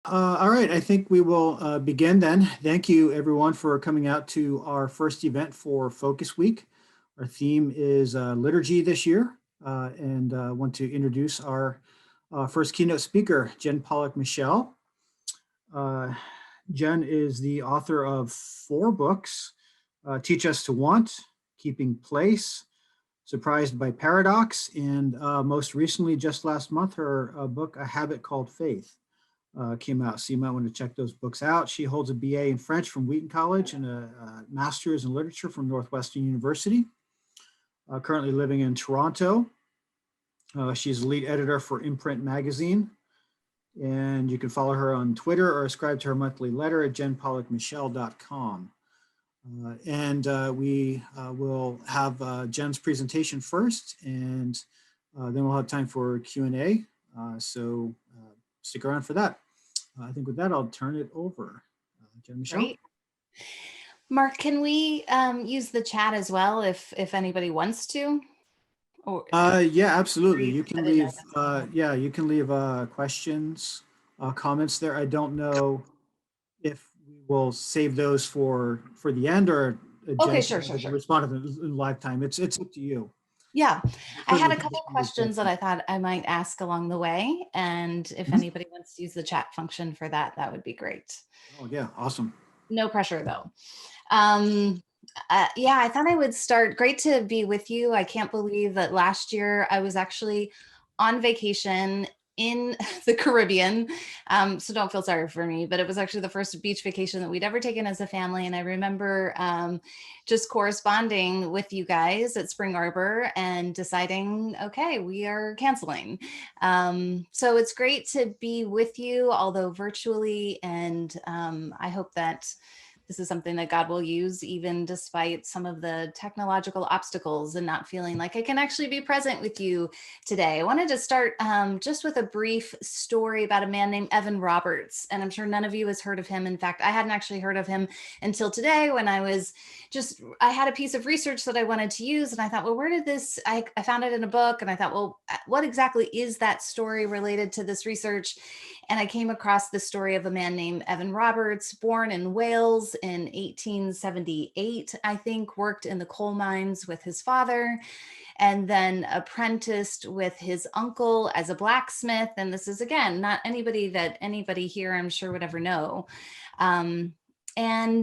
All right, I think we will begin then. Thank you, everyone, for coming out to our first event for Focus Week. Our theme is liturgy this year, and I want to introduce our first keynote speaker, Jen Pollock Michel. Uh, Jen is the author of 4 books, Teach Us to Want, Keeping Place, Surprised by Paradox, and most recently, just last month, her book, A Habit Called Faith. Came out. So you might want to check those books out. She holds a BA in French from Wheaton College and a master's in literature from Northwestern University. Currently living in Toronto. She's the lead editor for Imprint Magazine. And you can follow her on Twitter or subscribe to her monthly letter at jenpollockmichel.com. We will have Jen's presentation first, and then we'll have time for Q&A. So stick around for that. I think with that, I'll turn it over. Jen Michel. Great. Mark, can we use the chat as well if anybody wants to? Or, yeah, absolutely. You can leave. You can leave questions, comments there. I don't know if we will save those for the end or okay, sure. Respond to them in live time. It's up to you. Yeah, I had a couple questions that I thought I might ask along the way, and if anybody wants to use the chat function for that, that would be great. Oh yeah, awesome. No pressure though. Yeah, I thought I would start. Great to be with you. I can't believe that last year I was actually on vacation in the Caribbean. So don't feel sorry for me, but it was actually the first beach vacation that we'd ever taken as a family. And I remember just corresponding with you guys at Spring Arbor and deciding, okay, we are canceling. So it's great to be with you, although virtually. And I hope that this is something that God will use even despite some of the technological obstacles and not feeling like I can actually be present with you today. I wanted to start just with a brief story about a man named Evan Roberts. And I'm sure none of you has heard of him. In fact, I hadn't actually heard of him until today when I had a piece of research that I wanted to use. And I thought, well, where did this, I found it in a book. And I thought, well, what exactly is that story related to this research? And I came across the story of a man named Evan Roberts, born in Wales in 1878, I think, worked in the coal mines with his father, and then apprenticed with his uncle as a blacksmith. And this is, again, not anybody that anybody here, I'm sure, would ever know. And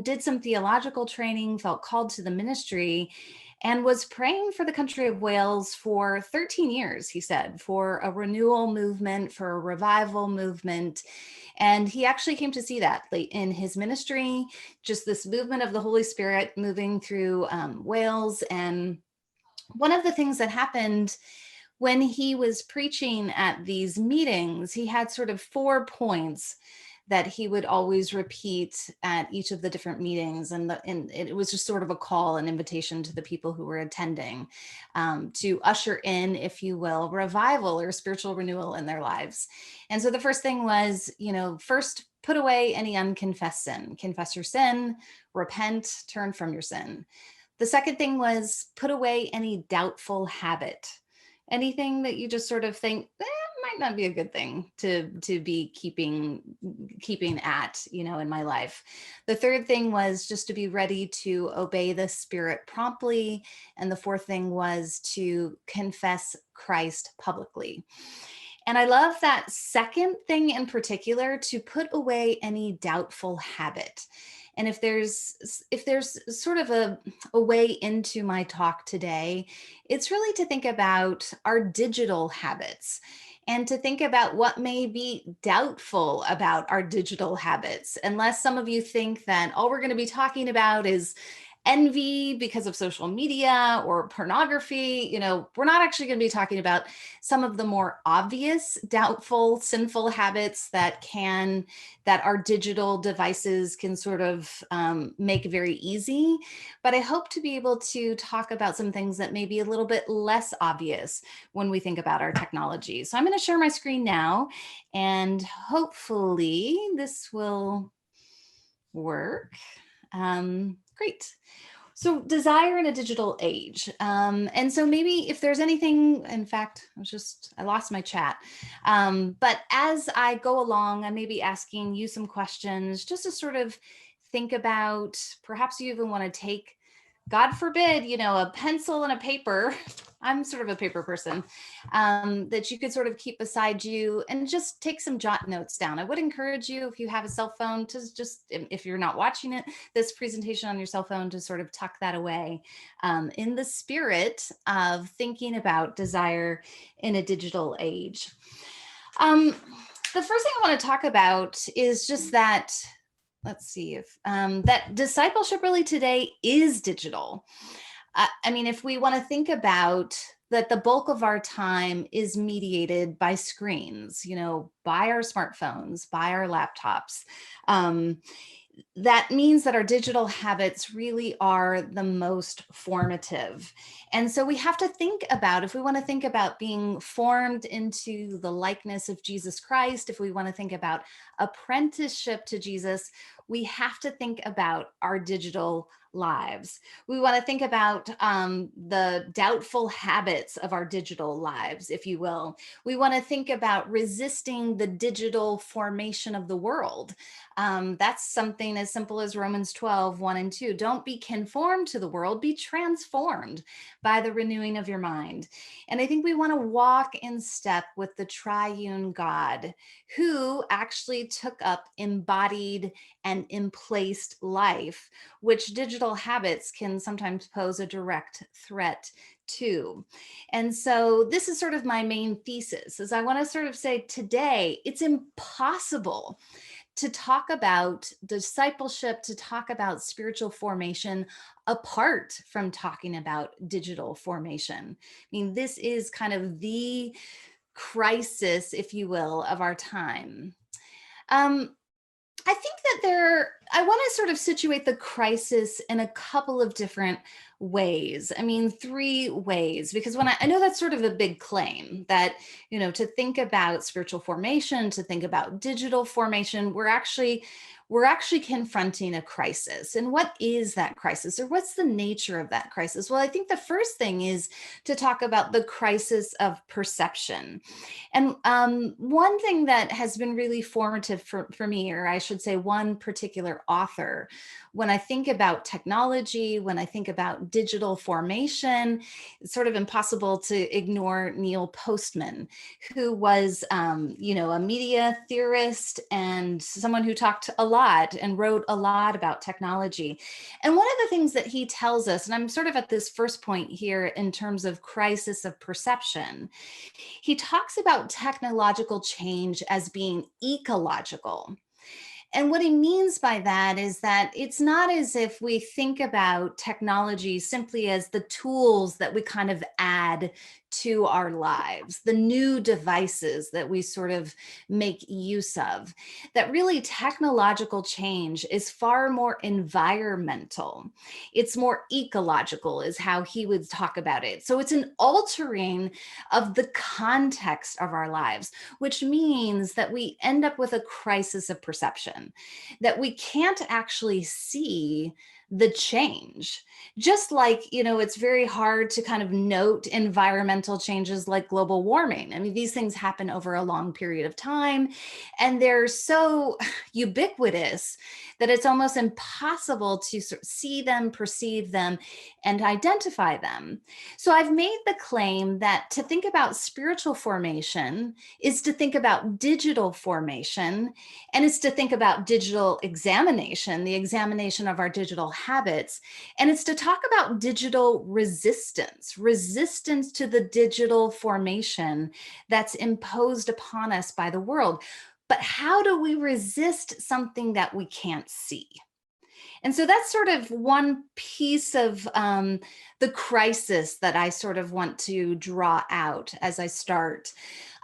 did some theological training, felt called to the ministry, and was praying for the country of Wales for 13 years, he said, for a renewal movement, for a revival movement. And he actually came to see that in his ministry, just this movement of the Holy Spirit moving through Wales. And one of the things that happened when he was preaching at these meetings, he had sort of 4 points that he would always repeat at each of the different meetings. And it was just sort of a call, an invitation to the people who were attending to usher in, if you will, revival or spiritual renewal in their lives. And so the first thing was, first put away any unconfessed sin, confess your sin, repent, turn from your sin. The second thing was put away any doubtful habit, anything that you just sort of think, might not be a good thing to be keeping at, in my life. The third thing was just to be ready to obey the Spirit promptly. And the fourth thing was to confess Christ publicly. And I love that second thing in particular, to put away any doubtful habit. And if there's sort of a way into my talk today, it's really to think about our digital habits and to think about what may be doubtful about our digital habits. Unless some of you think that all we're going to be talking about is envy because of social media or pornography, we're not actually going to be talking about some of the more obvious, doubtful, sinful habits that our digital devices can sort of make very easy. But I hope to be able to talk about some things that may be a little bit less obvious when we think about our technology. So I'm going to share my screen now, and hopefully this will work. Great. So desire in a digital age. And so maybe if there's anything, in fact, I lost my chat. But as I go along, I may be asking you some questions just to sort of think about, perhaps you even want to take, God forbid, a pencil and a paper. I'm sort of a paper person, that you could sort of keep beside you and just take some jot notes down. I would encourage you, if you have a cell phone, to just, if you're not watching this presentation on your cell phone, to sort of tuck that away, in the spirit of thinking about desire in a digital age. The first thing I want to talk about is just that, let's see if that discipleship really today is digital. I mean, if we want to think about that, the bulk of our time is mediated by screens, by our smartphones, by our laptops. That means that our digital habits really are the most formative. And so we have to think about, if we want to think about being formed into the likeness of Jesus Christ, if we want to think about apprenticeship to Jesus, we have to think about our digital lives. We want to think about the doubtful habits of our digital lives, if you will. We want to think about resisting the digital formation of the world. That's something as simple as Romans 12, 1 and 2. Don't be conformed to the world, be transformed by the renewing of your mind. And I think we want to walk in step with the triune God, who actually took up embodied and emplaced life, which digital habits can sometimes pose a direct threat to. And so this is sort of my main thesis, is I want to sort of say today, it's impossible to talk about discipleship, to talk about spiritual formation apart from talking about digital formation. I mean, this is kind of the crisis, if you will, of our time. I think that I want to sort of situate the crisis in a couple of different ways. I mean, three ways, because when I know that's sort of a big claim that, to think about spiritual formation, to think about digital formation, we're actually confronting a crisis. And what is that crisis, or what's the nature of that crisis? Well, I think the first thing is to talk about the crisis of perception. And one thing that has been really formative for me, or I should say one particular author, when I think about technology, when I think about digital formation, it's sort of impossible to ignore Neil Postman, who was, a media theorist and someone who talked a lot and wrote a lot about technology. And one of the things that he tells us, and I'm sort of at this first point here in terms of crisis of perception, he talks about technological change as being ecological. And what he means by that is that it's not as if we think about technology simply as the tools that we kind of add to our lives, the new devices that we sort of make use of. That really technological change is far more environmental. It's more ecological, is how he would talk about it. So it's an altering of the context of our lives, which means that we end up with a crisis of perception, that we can't actually see the change. Just like, it's very hard to kind of note environmental changes like global warming. I mean, these things happen over a long period of time, and they're so ubiquitous that it's almost impossible to see them, perceive them, and identify them. So I've made the claim that to think about spiritual formation is to think about digital formation, and it's to think about digital examination, the examination of our digital habits. And it's to talk about digital resistance to the digital formation that's imposed upon us by the world. But how do we resist something that we can't see? And so that's sort of one piece of the crisis that I sort of want to draw out as I start.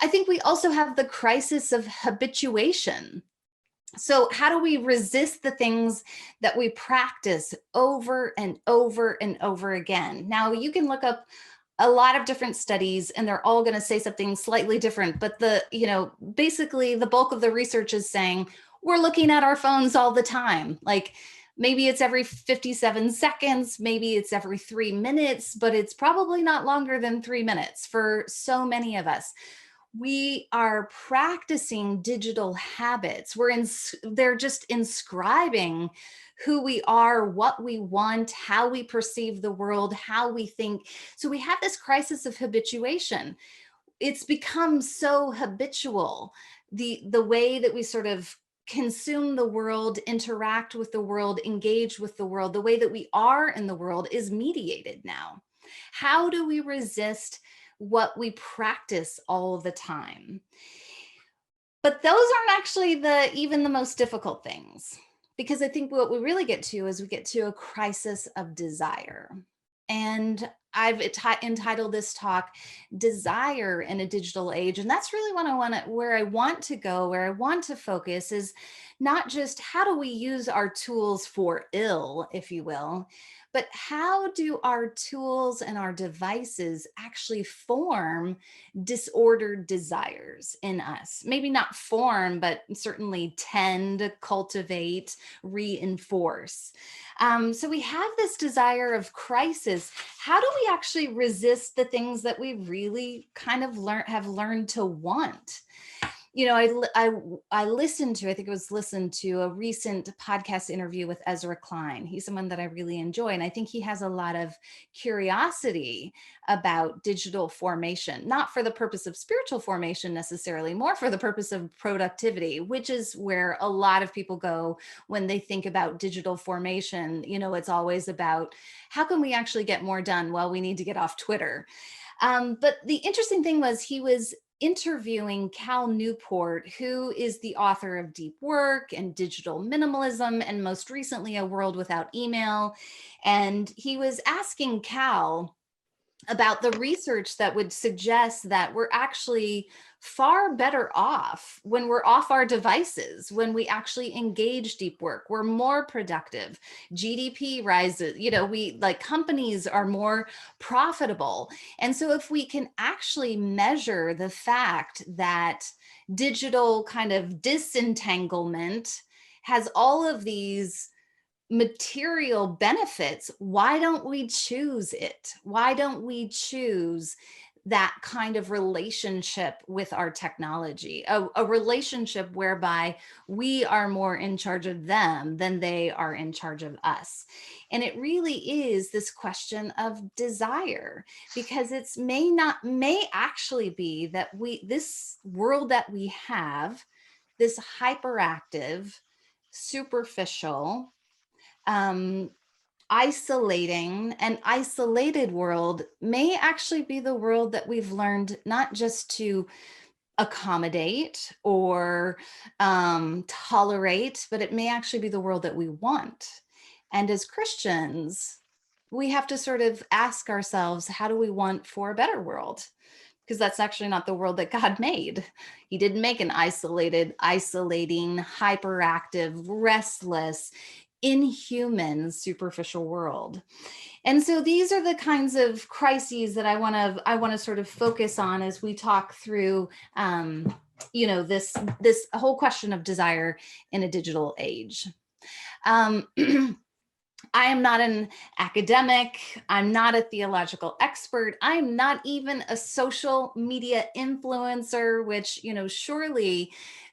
I think we also have the crisis of habituation. So how do we resist the things that we practice over and over and over again? Now, you can look up a lot of different studies and they're all going to say something slightly different, but basically the bulk of the research is saying we're looking at our phones all the time. Like, Maybe it's every 57 seconds, maybe it's every 3 minutes, but it's probably not longer than 3 minutes for so many of us. We are practicing digital habits. They're just inscribing who we are, what we want, how we perceive the world, how we think. So we have this crisis of habituation. It's become so habitual. The way that we sort of consume the world, interact with the world, engage with the world, the way that we are in the world is mediated now. How do we resist what we practice all the time? But those aren't actually even the most difficult things, because I think what we really get to is we get to a crisis of desire. And I've entitled this talk "Desire in a Digital Age," and that's really where I want to go, where I want to focus is not just how do we use our tools for ill, if you will, but how do our tools and our devices actually form disordered desires in us? Maybe not form, but certainly tend, cultivate, reinforce. So we have this desire of crisis. How do we actually resist the things that we really kind of have learned to want? You know, I listened to, I think it was listened to a recent podcast interview with Ezra Klein. He's someone that I really enjoy, and I think he has a lot of curiosity about digital formation, not for the purpose of spiritual formation necessarily, more for the purpose of productivity, which is where a lot of people go when they think about digital formation. You know, it's always about how can we actually get more done? Well, we need to get off Twitter. But the interesting thing was he was interviewing Cal Newport, who is the author of Deep Work and Digital Minimalism, and most recently, A World Without Email. And he was asking Cal about the research that would suggest that we're actually far better off when we're off our devices, when we actually engage deep work. We're more productive. GDP rises, you know, companies are more profitable. And so if we can actually measure the fact that digital kind of disentanglement has all of these material benefits, why don't we choose it? Why don't we choose that kind of relationship with our technology, a relationship whereby we are more in charge of them than they are in charge of us? And it really is this question of desire, because may actually be that this world that we have, this hyperactive, superficial, um, isolating and isolated world may actually be the world that we've learned not just to accommodate or tolerate, but it may actually be the world that we want. And as Christians, we have to sort of ask ourselves, how do we want for a better world? Because that's actually not the world that God made. He didn't make an isolating, hyperactive, restless, inhuman, superficial world. And so these are the kinds of crises that I want to sort of focus on as we talk through this whole question of desire in a digital age. I am not an academic. I'm not a theological expert. I'm not even a social media influencer, which, surely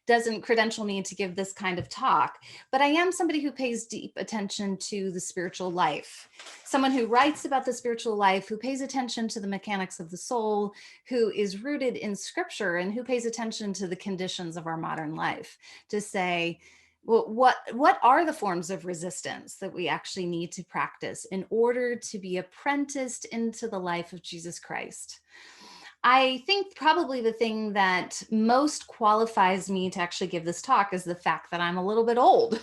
doesn't credential me to give this kind of talk. But I am somebody who pays deep attention to the spiritual life, someone who writes about the spiritual life, who pays attention to the mechanics of the soul, who is rooted in scripture, and who pays attention to the conditions of our modern life to say, well, what are the forms of resistance that we actually need to practice in order to be apprenticed into the life of Jesus Christ? I think probably the thing that most qualifies me to actually give this talk is the fact that I'm a little bit old.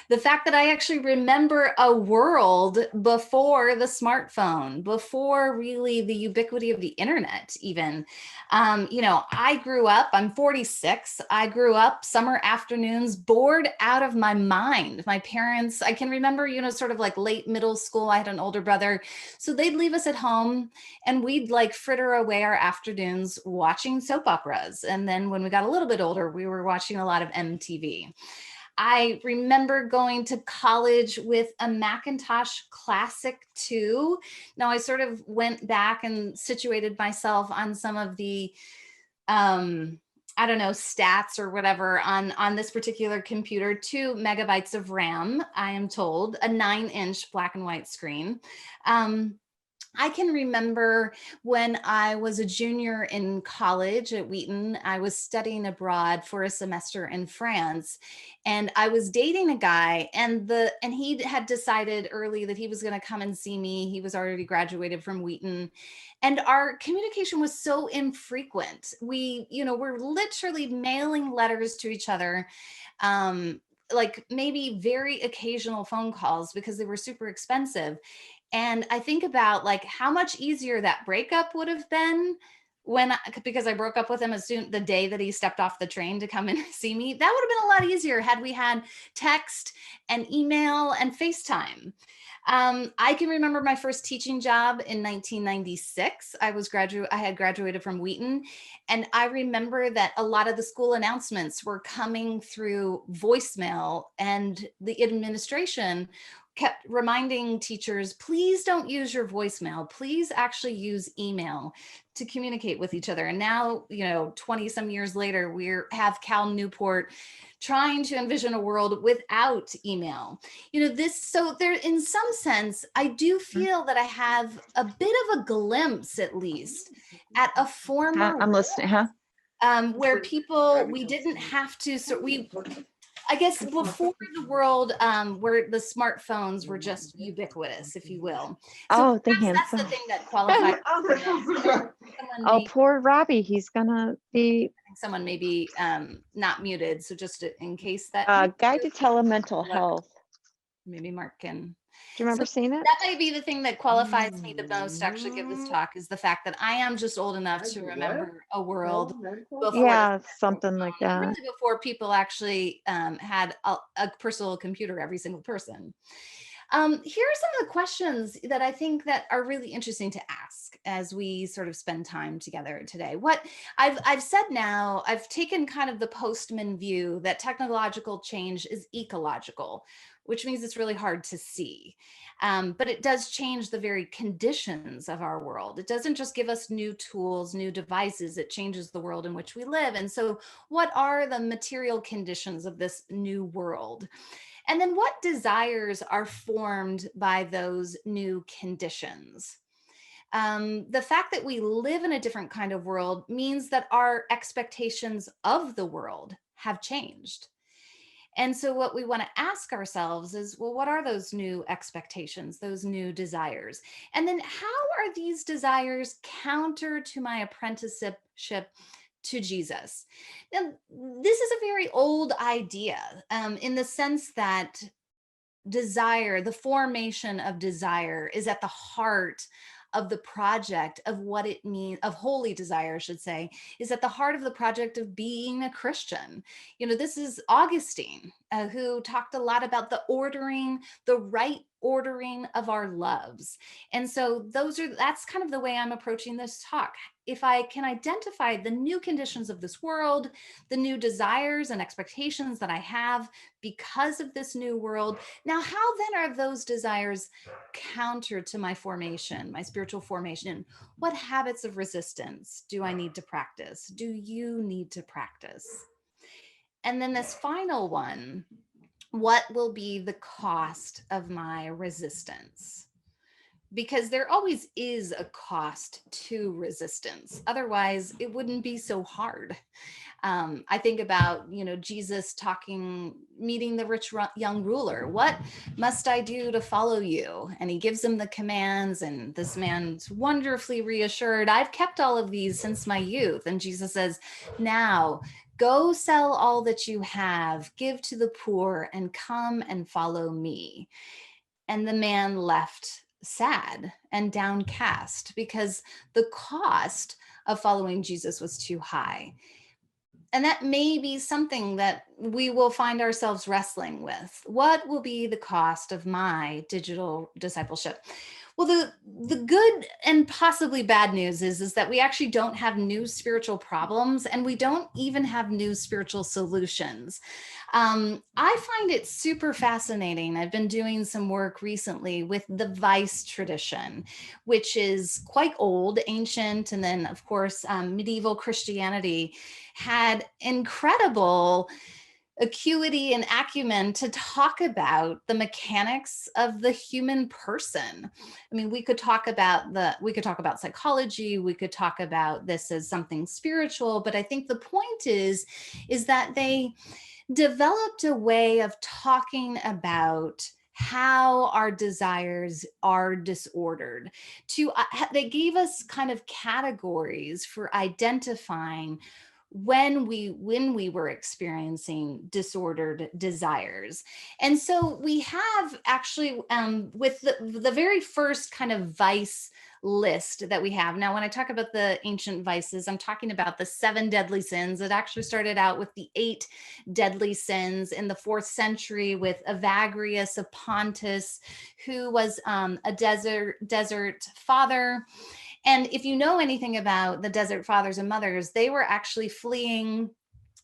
The fact that I actually remember a world before the smartphone, before really the ubiquity of the internet even. I grew up, I'm 46. I grew up summer afternoons bored out of my mind. My parents, I can remember, sort of like late middle school, I had an older brother. So they'd leave us at home and we'd like fritter away our afternoons watching soap operas. And then when we got a little bit older, we were watching a lot of MTV. I remember going to college with a Macintosh Classic 2. Now I sort of went back and situated myself on some of the, I don't know, stats or whatever on this particular computer. 2 MB of RAM, I am told, a 9-inch black and white screen. I can remember when I was a junior in college at Wheaton, I was studying abroad for a semester in France, and I was dating a guy, and he had decided early that he was going to come and see me. He was already graduated from Wheaton, and our communication was so infrequent. We're literally mailing letters to each other. Like maybe very occasional phone calls because they were super expensive. And I think about like how much easier that breakup would have been because I broke up with him the day that he stepped off the train to come and see me. That would have been a lot easier had we had text and email and FaceTime. I can remember my first teaching job in 1996. I had graduated from Wheaton, and I remember that a lot of the school announcements were coming through voicemail, and the administration kept reminding teachers, please don't use your voicemail. Please actually use email to communicate with each other. And now, 20 some years later, have Cal Newport trying to envision a world without email. So there, in some sense, I do feel that I have a bit of a glimpse, at least, at a former I'm listening, huh? where we didn't have to, I guess before the world where the smartphones were just ubiquitous, if you will. So that's the thing that qualifies. Oh, poor Robbie. He's gonna be. Someone may be not muted. So just in case that. Guide to Telemental Health. Maybe Mark can. Do you remember seeing that? That might be the thing that qualifies me the most to actually give this talk, is the fact that I am just old enough to remember a world before, something like that. really before people actually had a personal computer, every single person. Here are some of the questions that I think that are really interesting to ask as we sort of spend time together today. What I've said now, I've taken kind of the postman view that technological change is ecological, which means it's really hard to see. But it does change the very conditions of our world. It doesn't just give us new tools, new devices, it changes the world in which we live. And so what are the material conditions of this new world? And then what desires are formed by those new conditions? The fact that we live in a different kind of world means that our expectations of the world have changed. And so what we want to ask ourselves is, well, what are those new expectations, those new desires? And then how are these desires counter to my apprenticeship to Jesus? Now, this is a very old idea in the sense that desire, the formation of desire, is at the heart of the project of what it means, of holy desire, I should say, is at the heart of the project of being a Christian. This is Augustine, who talked a lot about the right ordering of our loves. And so that's kind of the way I'm approaching this talk. If I can identify the new conditions of this world, the new desires and expectations that I have because of this new world, now how then are those desires counter to my formation, my spiritual formation? What habits of resistance do I need to practice? Do you need to practice? And then this final one, what will be the cost of my resistance? Because there always is a cost to resistance. Otherwise, it wouldn't be so hard. I think about, Jesus meeting the rich young ruler. What must I do to follow you? And he gives him the commands, and this man's wonderfully reassured. I've kept all of these since my youth. And Jesus says, now go sell all that you have, give to the poor, and come and follow me. And the man left sad and downcast because the cost of following Jesus was too high. And that may be something that we will find ourselves wrestling with. What will be the cost of my digital discipleship? Well, the good and possibly bad news is that we actually don't have new spiritual problems, and we don't even have new spiritual solutions. I find it super fascinating. I've been doing some work recently with the vice tradition, which is quite old, ancient, and then of course medieval Christianity had incredible acuity and acumen to talk about the mechanics of the human person. I mean, we could talk about psychology, we could talk about this as something spiritual, but I think the point is that they developed a way of talking about how our desires are disordered. They gave us kind of categories for identifying when we were experiencing disordered desires. And so we have actually with the very first kind of vice list that we have. Now, when I talk about the ancient vices, I'm talking about the 7 deadly sins. It actually started out with the 8 deadly sins in the 4th century with Evagrius of Pontus, who was a desert father. And if you know anything about the desert fathers and mothers, they were actually fleeing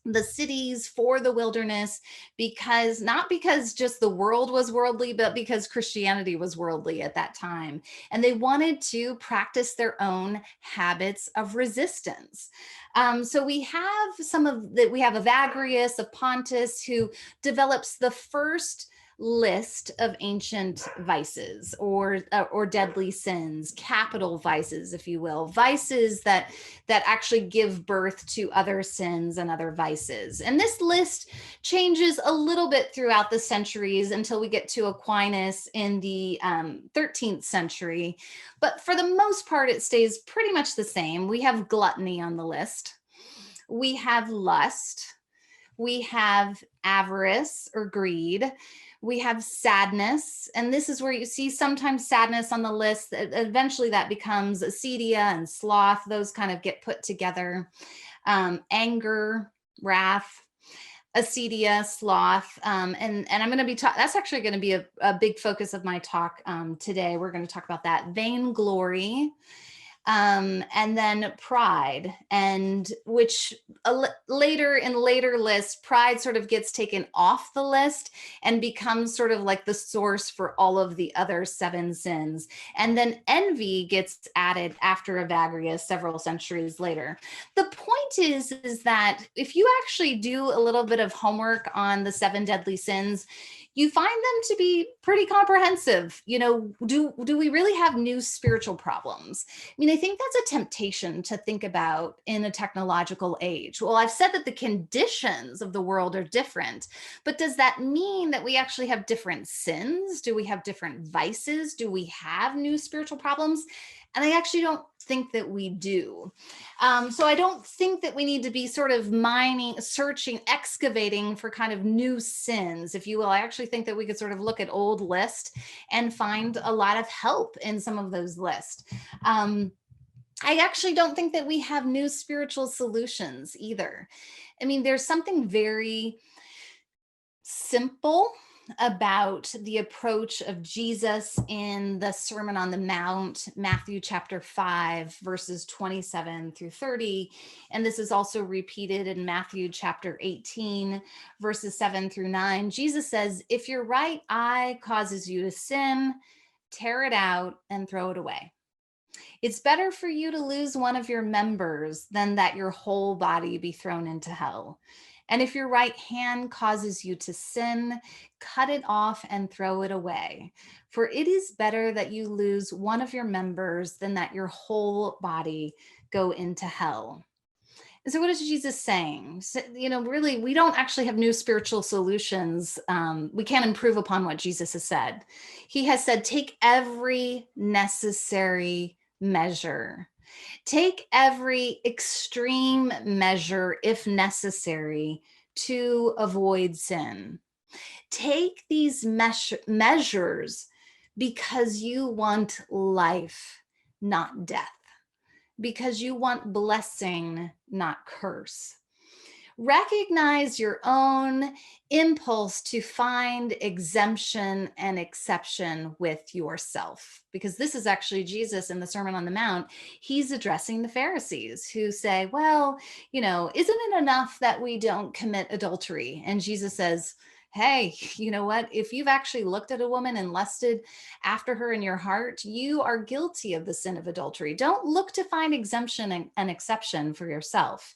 the cities for the wilderness because not because just the world was worldly, but because Christianity was worldly at that time. And they wanted to practice their own habits of resistance. So we have we have Evagrius of Pontus, who develops the first list of ancient vices or deadly sins, capital vices, if you will, vices that actually give birth to other sins and other vices. And this list changes a little bit throughout the centuries until we get to Aquinas in the 13th century. But for the most part, it stays pretty much the same. We have gluttony on the list. We have lust. We have avarice or greed. We have sadness, and this is where you see sometimes sadness on the list. Eventually that becomes acedia and sloth. Those kind of get put together. Anger, wrath, acedia, sloth, and I'm going to be that's actually going to be a big focus of my talk today. We're going to talk about that. Vainglory. And then pride, and which later lists, pride sort of gets taken off the list and becomes sort of like the source for all of the other 7 sins. And then envy gets added after Evagrius several centuries later. The point is that if you actually do a little bit of homework on the 7 deadly sins, you find them to be pretty comprehensive. You know, do we really have new spiritual problems? I mean, I think that's a temptation to think about in a technological age. Well, I've said that the conditions of the world are different, but does that mean that we actually have different sins? Do we have different vices? Do we have new spiritual problems? And I actually don't think that we do. So I don't think that we need to be sort of mining, searching, excavating for kind of new sins, if you will. I actually think that we could sort of look at old lists and find a lot of help in some of those lists. I actually don't think that we have new spiritual solutions either. I mean, there's something very simple about the approach of Jesus in the Sermon on the Mount, Matthew chapter 5, verses 27 through 30. And this is also repeated in Matthew chapter 18, verses 7 through 9. Jesus says, if your right eye causes you to sin, tear it out and throw it away. It's better for you to lose one of your members than that your whole body be thrown into hell. And if your right hand causes you to sin, cut it off and throw it away. For it is better that you lose one of your members than that your whole body go into hell. And so what is Jesus saying? So, you know, really, we don't actually have new spiritual solutions. We can't improve upon what Jesus has said. He has said, take every necessary measure. Take every extreme measure, if necessary, to avoid sin. Take these measures because you want life, not death. Because you want blessing, not curse. recognize your own impulse to find exemption and exception with yourself. Because this is actually Jesus in the Sermon on the Mount. He's addressing the Pharisees who say, well, isn't it enough that we don't commit adultery? And Jesus says, hey, you know what? If you've actually looked at a woman and lusted after her in your heart, you are guilty of the sin of adultery. Don't look to find exemption and exception for yourself.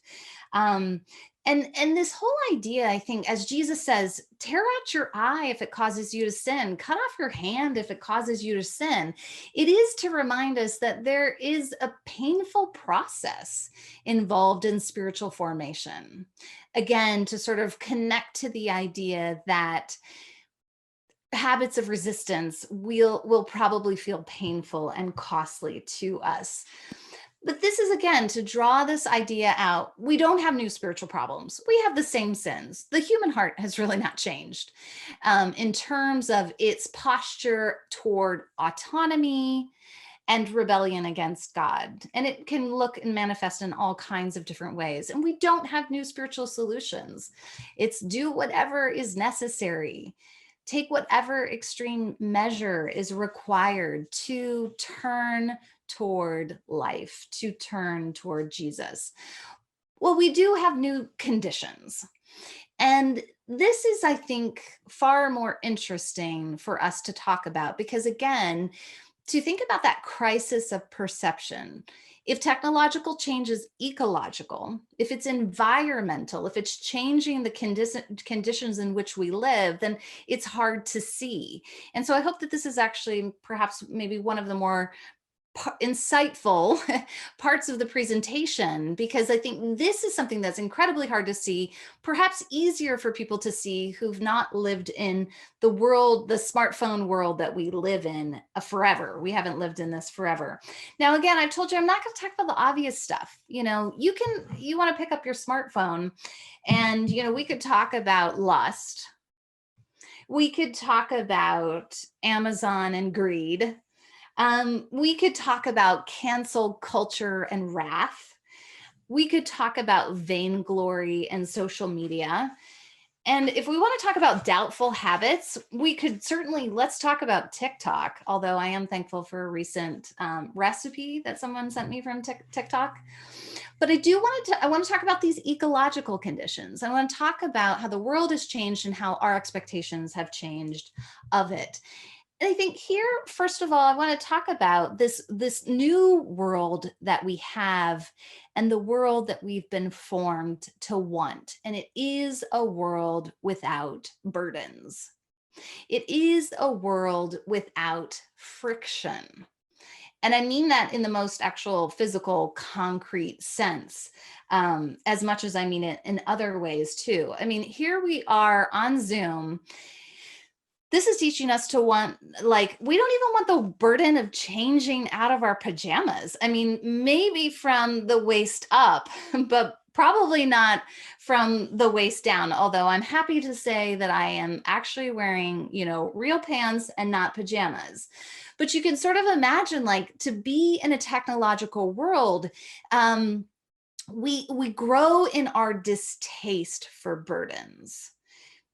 And this whole idea, I think, as Jesus says, tear out your eye if it causes you to sin, cut off your hand if it causes you to sin. It is to remind us that there is a painful process involved in spiritual formation. Again, to sort of connect to the idea that habits of resistance will probably feel painful and costly to us. But this is, again, to draw this idea out. We don't have new spiritual problems. We have the same sins. The human heart has really not changed in terms of its posture toward autonomy and rebellion against God. And it can look and manifest in all kinds of different ways. And we don't have new spiritual solutions. It's do whatever is necessary. Take whatever extreme measure is required to turn toward life, to turn toward Jesus. Well, we do have new conditions. And this is, I think, far more interesting for us to talk about because, again, to think about that crisis of perception. If technological change is ecological, if it's environmental, if it's changing the conditions in which we live, then it's hard to see. And so I hope that this is actually perhaps maybe one of the more insightful parts of the presentation, because I think this is something that's incredibly hard to see, perhaps easier for people to see who've not lived in the world, the smartphone world that we live in forever. We haven't lived in this forever. Now, again, I've told you, I'm not going to talk about the obvious stuff. You want to pick up your smartphone and, we could talk about lust. We could talk about Amazon and greed. We could talk about cancel culture and wrath. We could talk about vainglory and social media. And if we want to talk about doubtful habits, we could certainly, let's talk about TikTok, although I am thankful for a recent recipe that someone sent me from TikTok. But I want to talk about these ecological conditions. I want to talk about how the world has changed and how our expectations have changed of it. And I think here, first of all, I want to talk about this new world that we have and the world that we've been formed to want. And it is a world without burdens. It is a world without friction. And I mean that in the most actual physical, concrete sense, as much as I mean it in other ways too. I mean, here we are on Zoom. This is teaching us to want, we don't even want the burden of changing out of our pajamas. I mean, maybe from the waist up, but probably not from the waist down. Although I'm happy to say that I am actually wearing, real pants and not pajamas. But you can sort of imagine, to be in a technological world, we grow in our distaste for burdens.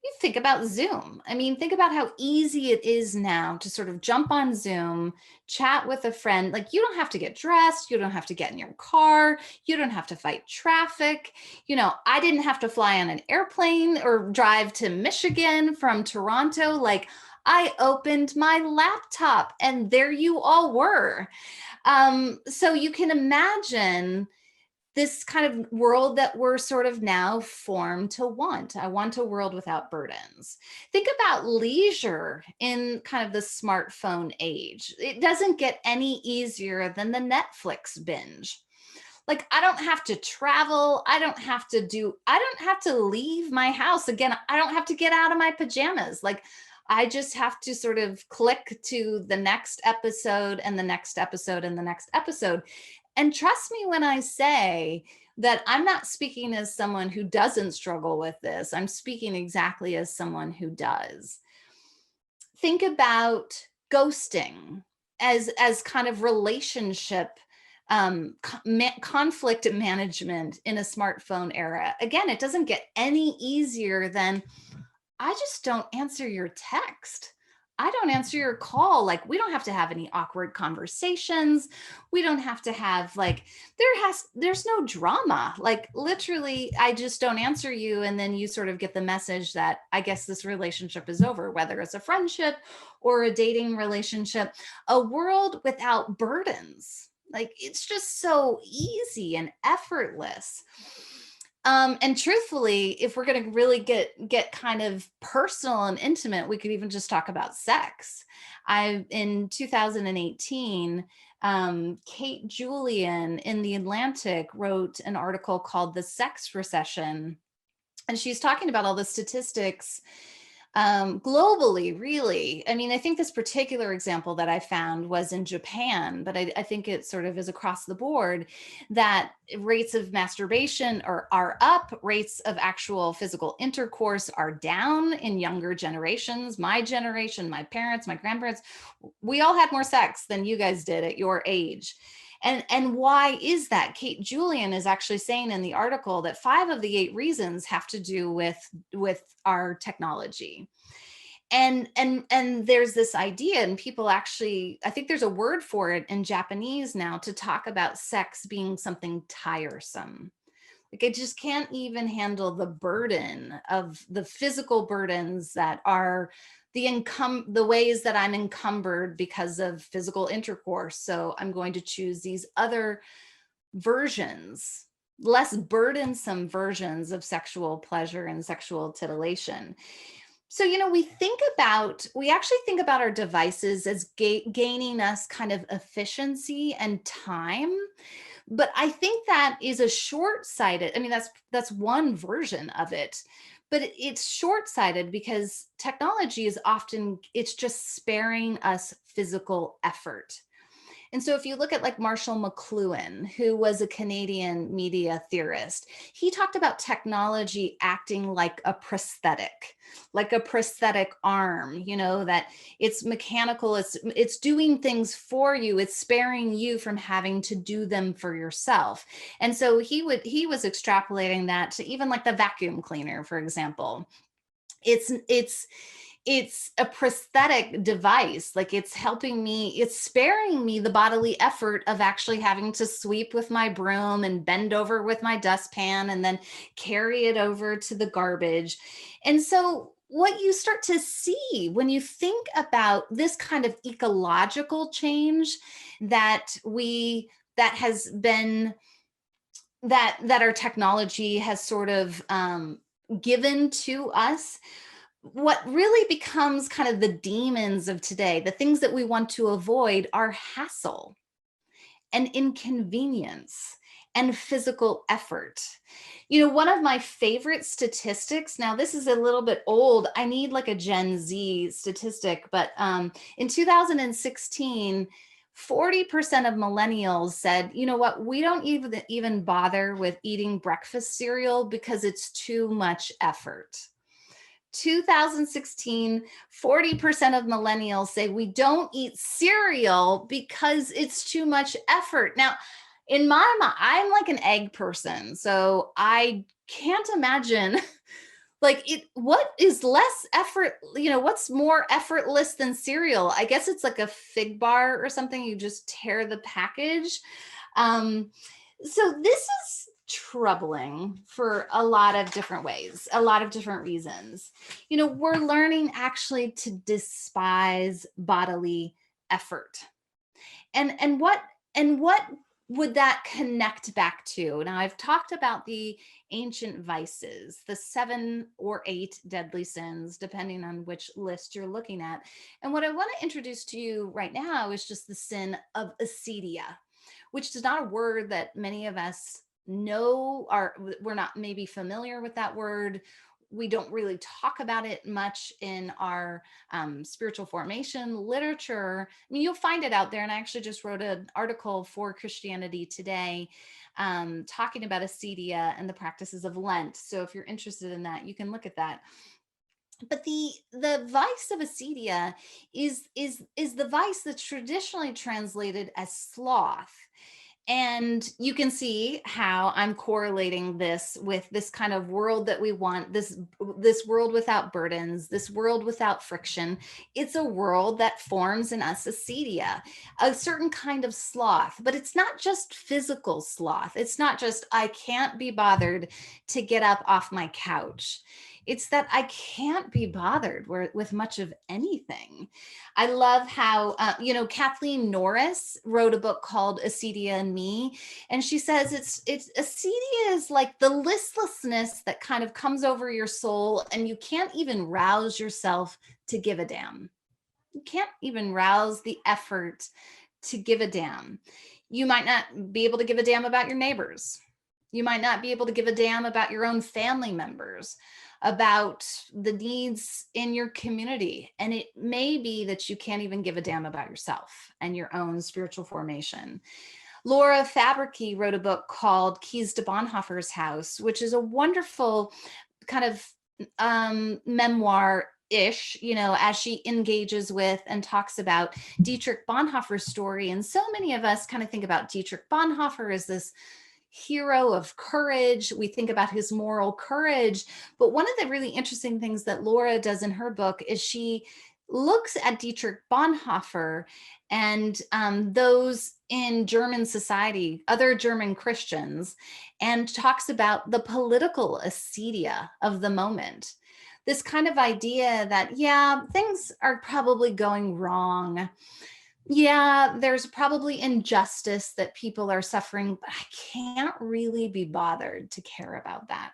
You think about Zoom. I mean, think about how easy it is now to sort of jump on Zoom, chat with a friend. You don't have to get dressed. You don't have to get in your car. You don't have to fight traffic. I didn't have to fly on an airplane or drive to Michigan from Toronto. I opened my laptop and there you all were. So you can imagine this kind of world that we're sort of now formed to want. I want a world without burdens. Think about leisure in kind of the smartphone age. It doesn't get any easier than the Netflix binge. I don't have to travel. I don't have to leave my house. Again, I don't have to get out of my pajamas. I just have to sort of click to the next episode and the next episode and the next episode. And trust me when I say that I'm not speaking as someone who doesn't struggle with this. I'm speaking exactly as someone who does. Think about ghosting as kind of relationship conflict management in a smartphone era. Again, it doesn't get any easier than, I just don't answer your text. I don't answer your call. Like, we don't have to have any awkward conversations. We don't have to have like, there's no drama. Like, literally, I just don't answer you. And then you sort of get the message that I guess this relationship is over, whether it's a friendship or a dating relationship. A world without burdens. Like, it's just so easy and effortless. And truthfully, if we're going to really get kind of personal and intimate, we could even just talk about sex. In 2018, Kate Julian in The Atlantic wrote an article called "The Sex Recession," and she's talking about all the statistics globally, really. I mean, I think this particular example that I found was in Japan, but I think it sort of is across the board, that rates of masturbation are up, rates of actual physical intercourse are down in younger generations. My generation, my parents, my grandparents, we all had more sex than you guys did at your age. And why is that? Kate Julian is actually saying in the article that 5 of the 8 reasons have to do with our technology. And there's this idea, and people actually, I think there's a word for it in Japanese now, to talk about sex being something tiresome. Like, I just can't even handle the burden of the physical burdens that are the ways that I'm encumbered because of physical intercourse. So I'm going to choose these other versions, less burdensome versions of sexual pleasure and sexual titillation. So, we actually think about our devices as gaining us kind of efficiency and time. But I think that is a short-sighted, I mean, that's one version of it, but it's short-sighted because technology is often, it's just sparing us physical effort. And so if you look at like Marshall McLuhan, who was a Canadian media theorist, he talked about technology acting like a prosthetic arm, that it's mechanical, it's doing things for you, it's sparing you from having to do them for yourself. And so he was extrapolating that to even like the vacuum cleaner, for example. It's a prosthetic device. Like, it's helping me, it's sparing me the bodily effort of actually having to sweep with my broom and bend over with my dustpan and then carry it over to the garbage. And so what you start to see when you think about this kind of ecological change that has been, that our technology has sort of given to us, what really becomes kind of the demons of today, the things that we want to avoid, are hassle and inconvenience and physical effort. One of my favorite statistics, now this is a little bit old, I need like a Gen Z statistic, but in 2016, 40% of millennials said, you know what, we don't even bother with eating breakfast cereal because it's too much effort. 2016, 40% of millennials say we don't eat cereal because it's too much effort. Now, in my mind, I'm like an egg person, so I can't imagine what is less effort, what's more effortless than cereal? I guess it's like a fig bar or something. You just tear the package. So this is troubling for a lot of different ways, a lot of different reasons. We're learning actually to despise bodily effort. And what would that connect back to? Now, I've talked about the ancient vices, the 7 or 8 deadly sins, depending on which list you're looking at. And what I want to introduce to you right now is just the sin of acedia, which is not a word that many of us know, we're not maybe familiar with that word. We don't really talk about it much in our spiritual formation literature. I mean, you'll find it out there. And I actually just wrote an article for Christianity Today talking about acedia and the practices of Lent. So if you're interested in that, you can look at that. But the vice of acedia is the vice that's traditionally translated as sloth. And you can see how I'm correlating this with this kind of world that we want, this world without burdens, this world without friction. It's a world that forms in us acedia, a certain kind of sloth, but it's not just physical sloth. It's not just, I can't be bothered to get up off my couch. It's that I can't be bothered with much of anything. I love how, Kathleen Norris wrote a book called Acedia and Me. And she says it's acedia is like the listlessness that kind of comes over your soul and you can't even rouse yourself to give a damn. You can't even rouse the effort to give a damn. You might not be able to give a damn about your neighbors. You might not be able to give a damn about your own family members, about the needs in your community. And it may be that you can't even give a damn about yourself and your own spiritual formation. Laura Fabrici wrote a book called Keys to Bonhoeffer's House, which is a wonderful kind of memoir-ish, as she engages with and talks about Dietrich Bonhoeffer's story. And so many of us kind of think about Dietrich Bonhoeffer as this hero of courage. We think about his moral courage. But one of the really interesting things that Laura does in her book is she looks at Dietrich Bonhoeffer and those in German society, other German Christians, and talks about the political acedia of the moment. This kind of idea that, yeah, things are probably going wrong. Yeah, there's probably injustice that people are suffering, but I can't really be bothered to care about that.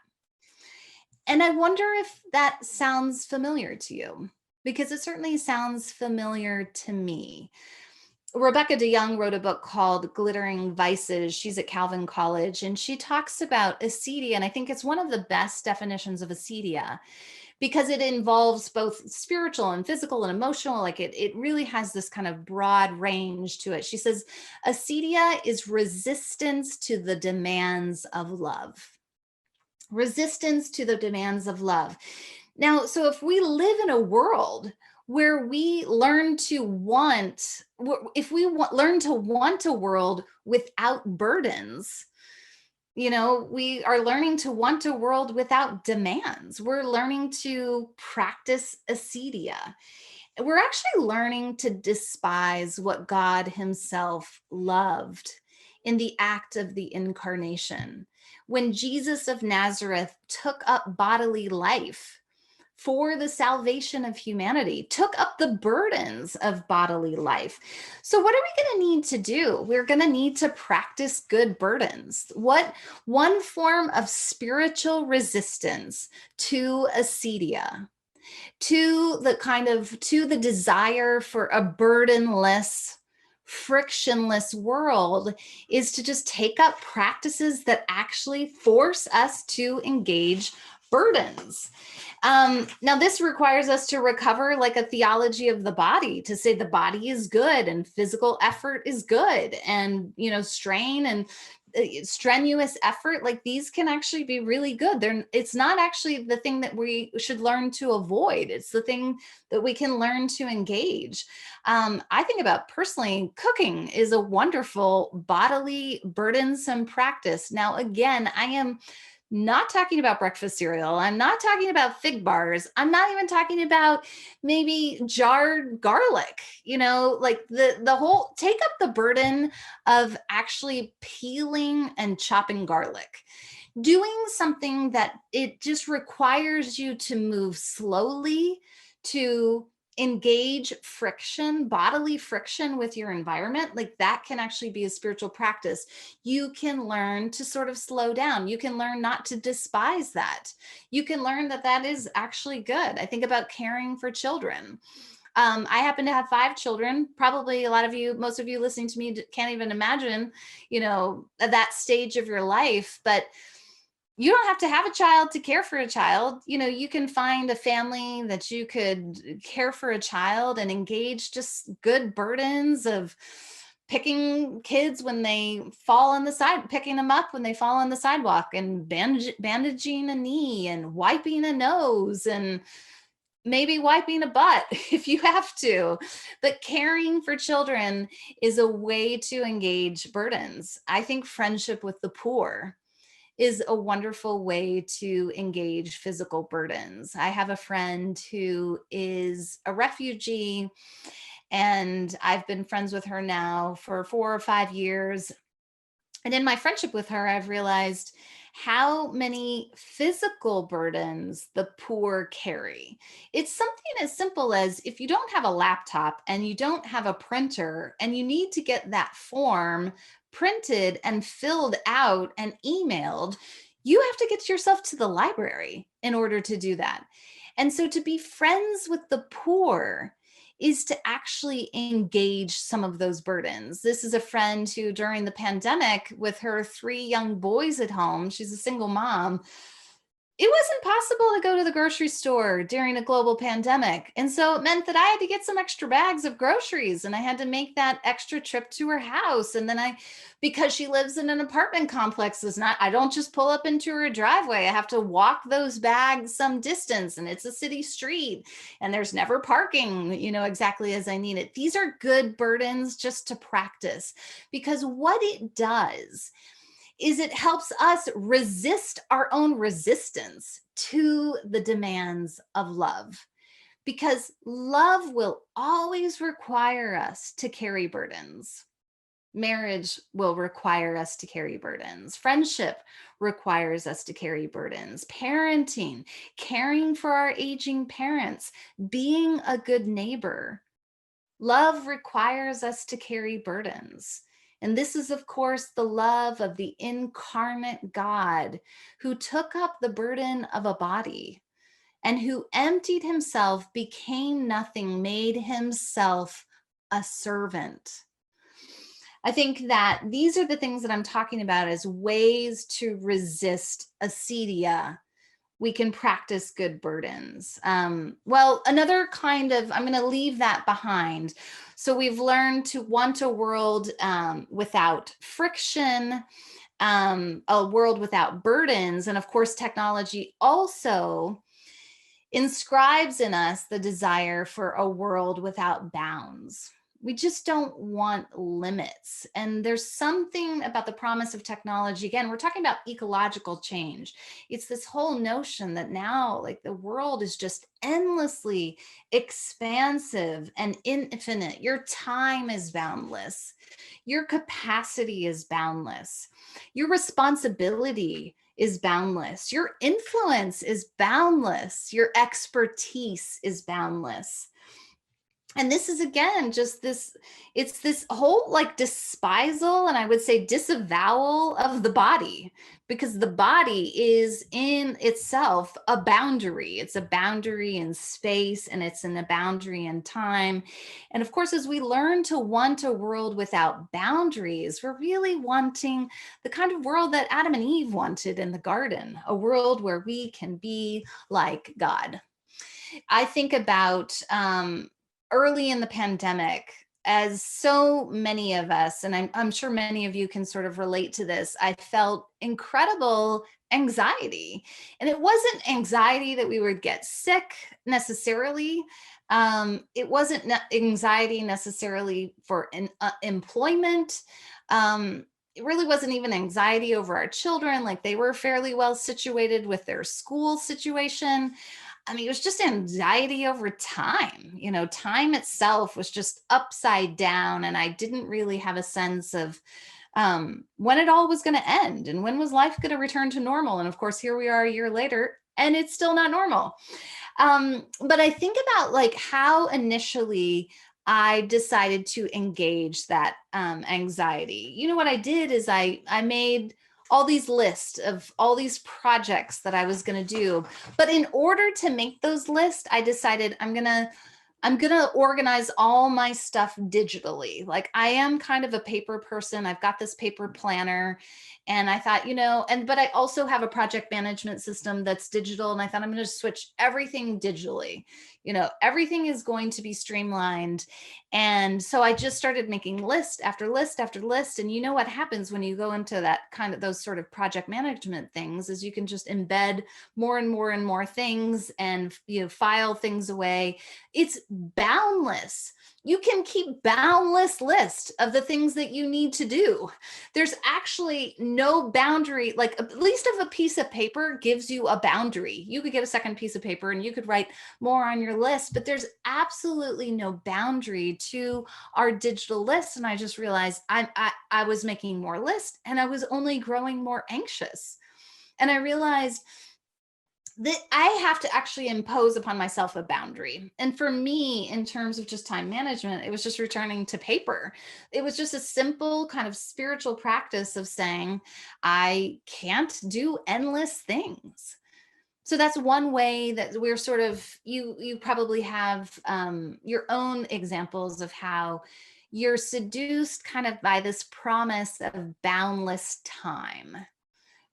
And I wonder if that sounds familiar to you, because it certainly sounds familiar to me. Rebecca DeYoung wrote a book called Glittering Vices. She's at Calvin College, and she talks about acedia, and I think it's one of the best definitions of acedia, because it involves both spiritual and physical and emotional. Like it really has this kind of broad range to it. She says, acedia is resistance to the demands of love. Resistance to the demands of love. Now, so if we live in a world where we learn to want, learn to want a world without burdens, we are learning to want a world without demands. We're learning to practice acedia. We're actually learning to despise what God himself loved in the act of the incarnation. When Jesus of Nazareth took up bodily life for the salvation of humanity, took up the burdens of bodily life. So what are we going to need to do? We're going to need to practice good burdens. What one form of spiritual resistance to acedia, to the desire for a burdenless, frictionless world, is to just take up practices that actually force us to engage burdens. Now, this requires us to recover like a theology of the body, to say the body is good and physical effort is good, and strain and strenuous effort, like these can actually be really good. It's not actually the thing that we should learn to avoid. It's the thing that we can learn to engage. I think about personally, cooking is a wonderful bodily burdensome practice. Now, again, I am not talking about breakfast cereal. I'm not talking about fig bars. I'm not even talking about maybe jarred garlic, like the whole, take up the burden of actually peeling and chopping garlic, doing something that it just requires you to move slowly, to engage friction, bodily friction with your environment. Like that can actually be a spiritual practice. You can learn to sort of slow down. You can learn not to despise that. You can learn that that is actually good. I think about caring for children. I happen to have 5 children. Probably most of you listening to me can't even imagine, that stage of your life, but you don't have to have a child to care for a child. You can find a family that you could care for a child and engage just good burdens of picking kids when they fall on the side, picking them up when they fall on the sidewalk, and bandaging a knee and wiping a nose and maybe wiping a butt if you have to. But caring for children is a way to engage burdens. I think friendship with the poor is a wonderful way to engage physical burdens. I have a friend who is a refugee, and I've been friends with her now for 4 or 5 years. And in my friendship with her, I've realized how many physical burdens the poor carry. It's something as simple as if you don't have a laptop and you don't have a printer and you need to get that form printed and filled out and emailed, you have to get yourself to the library in order to do that. And so to be friends with the poor is to actually engage some of those burdens. This is a friend who, during the pandemic, with her 3 young boys at home, she's a single mom, it wasn't possible to go to the grocery store during a global pandemic. And so it meant that I had to get some extra bags of groceries, and I had to make that extra trip to her house. And then because she lives in an apartment complex, I don't just pull up into her driveway. I have to walk those bags some distance, and it's a city street and there's never parking, exactly as I need it. These are good burdens just to practice, because what it does is it helps us resist our own resistance to the demands of love, because love will always require us to carry burdens. Marriage will require us to carry burdens. Friendship requires us to carry burdens. Parenting, caring for our aging parents, being a good neighbor. Love requires us to carry burdens. And this is, of course, the love of the incarnate God who took up the burden of a body and who emptied himself, became nothing, made himself a servant. I think that these are the things that I'm talking about as ways to resist acedia. We can practice good burdens. Well, another kind of, I'm going to leave that behind. So we've learned to want a world without friction, a world without burdens. And of course, technology also inscribes in us the desire for a world without bounds. We just don't want limits. And there's something about the promise of technology. Again, we're talking about ecological change. It's this whole notion that now, like, the world is just endlessly expansive and infinite. Your time is boundless. Your capacity is boundless. Your responsibility is boundless. Your influence is boundless. Your expertise is boundless. And this is, again, just it's this whole despisal, and I would say disavowal of the body, because the body is in itself a boundary. It's a boundary in space, and it's in a boundary in time. And of course, as we learn to want a world without boundaries, we're really wanting the kind of world that Adam and Eve wanted in the garden, a world where we can be like God. I think about early in the pandemic, as so many of us, and I'm sure many of you can sort of relate to this, I felt incredible anxiety. And it wasn't anxiety that we would get sick necessarily. It wasn't anxiety necessarily for employment. It really wasn't even anxiety over our children. Like, they were fairly well situated with their school situation. I mean, it was just anxiety over time. Time itself was just upside down, and I didn't really have a sense of when it all was going to end and when was life going to return to normal. And of course, here we are a year later, and it's still not normal. But I think about how initially I decided to engage that anxiety. What I did is I made all these lists of all these projects that I was going to do. But in order to make those lists, I decided I'm going I'm going to organize all my stuff digitally. Like I am kind of a paper person. I've got this paper planner and I thought, but I also have a project management system that's digital. And I thought I'm going to switch everything digitally. Everything is going to be streamlined. And so I just started making list after list after list. And what happens when you go into that those sort of project management things is you can just embed more and more and more things and file things away. It's boundless. You can keep boundless list of the things that you need to do. There's actually no boundary, like at least of a piece of paper gives you a boundary. You could get a second piece of paper and you could write more on your list, but there's absolutely no boundary to our digital list. And I just realized I was making more lists and I was only growing more anxious. And I realized that I have to actually impose upon myself a boundary. And for me, in terms of just time management, it was just returning to paper. It was just a simple kind of spiritual practice of saying, I can't do endless things. So that's one way that we're sort of, you probably have your own examples of how you're seduced kind of by this promise of boundless time,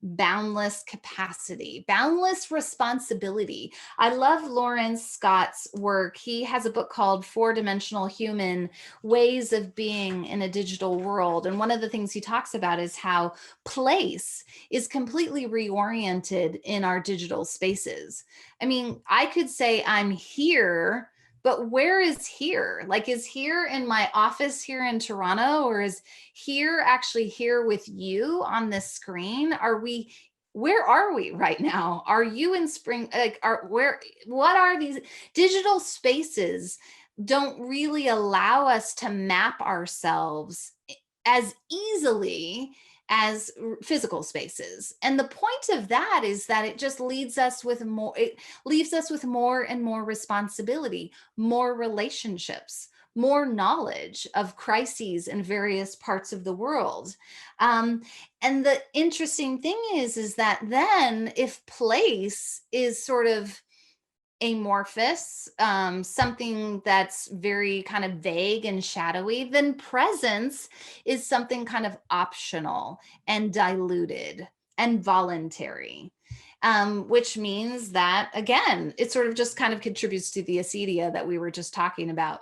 boundless capacity, boundless responsibility. I love Lawrence Scott's work. He has a book called Four-Dimensional Human: Ways of Being in a Digital World. And one of the things he talks about is how place is completely reoriented in our digital spaces. I mean, I could say I'm here, but where is here? Like, is here in my office here in Toronto, or is here actually here with you on this screen? Where are we right now? Are you in Spring? Like, what are these digital spaces? Don't really allow us to map ourselves as easily as physical spaces. And the point of that is that it just leaves us with more and more responsibility, more relationships, more knowledge of crises in various parts of the world. And the interesting thing is that then if place is sort of amorphous, something that's very kind of vague and shadowy, then presence is something kind of optional and diluted and voluntary. Which means that, again, it sort of just kind of contributes to the acedia that we were just talking about.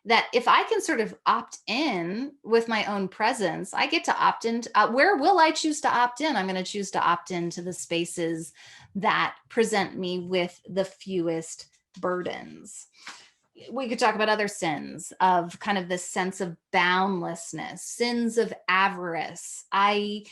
That if I can sort of opt in with my own presence, I get to opt in. Where will I choose to opt in? I'm going to choose to opt into the spaces that present me with the fewest burdens. We could talk about other sins of kind of this sense of boundlessness, sins of avarice. I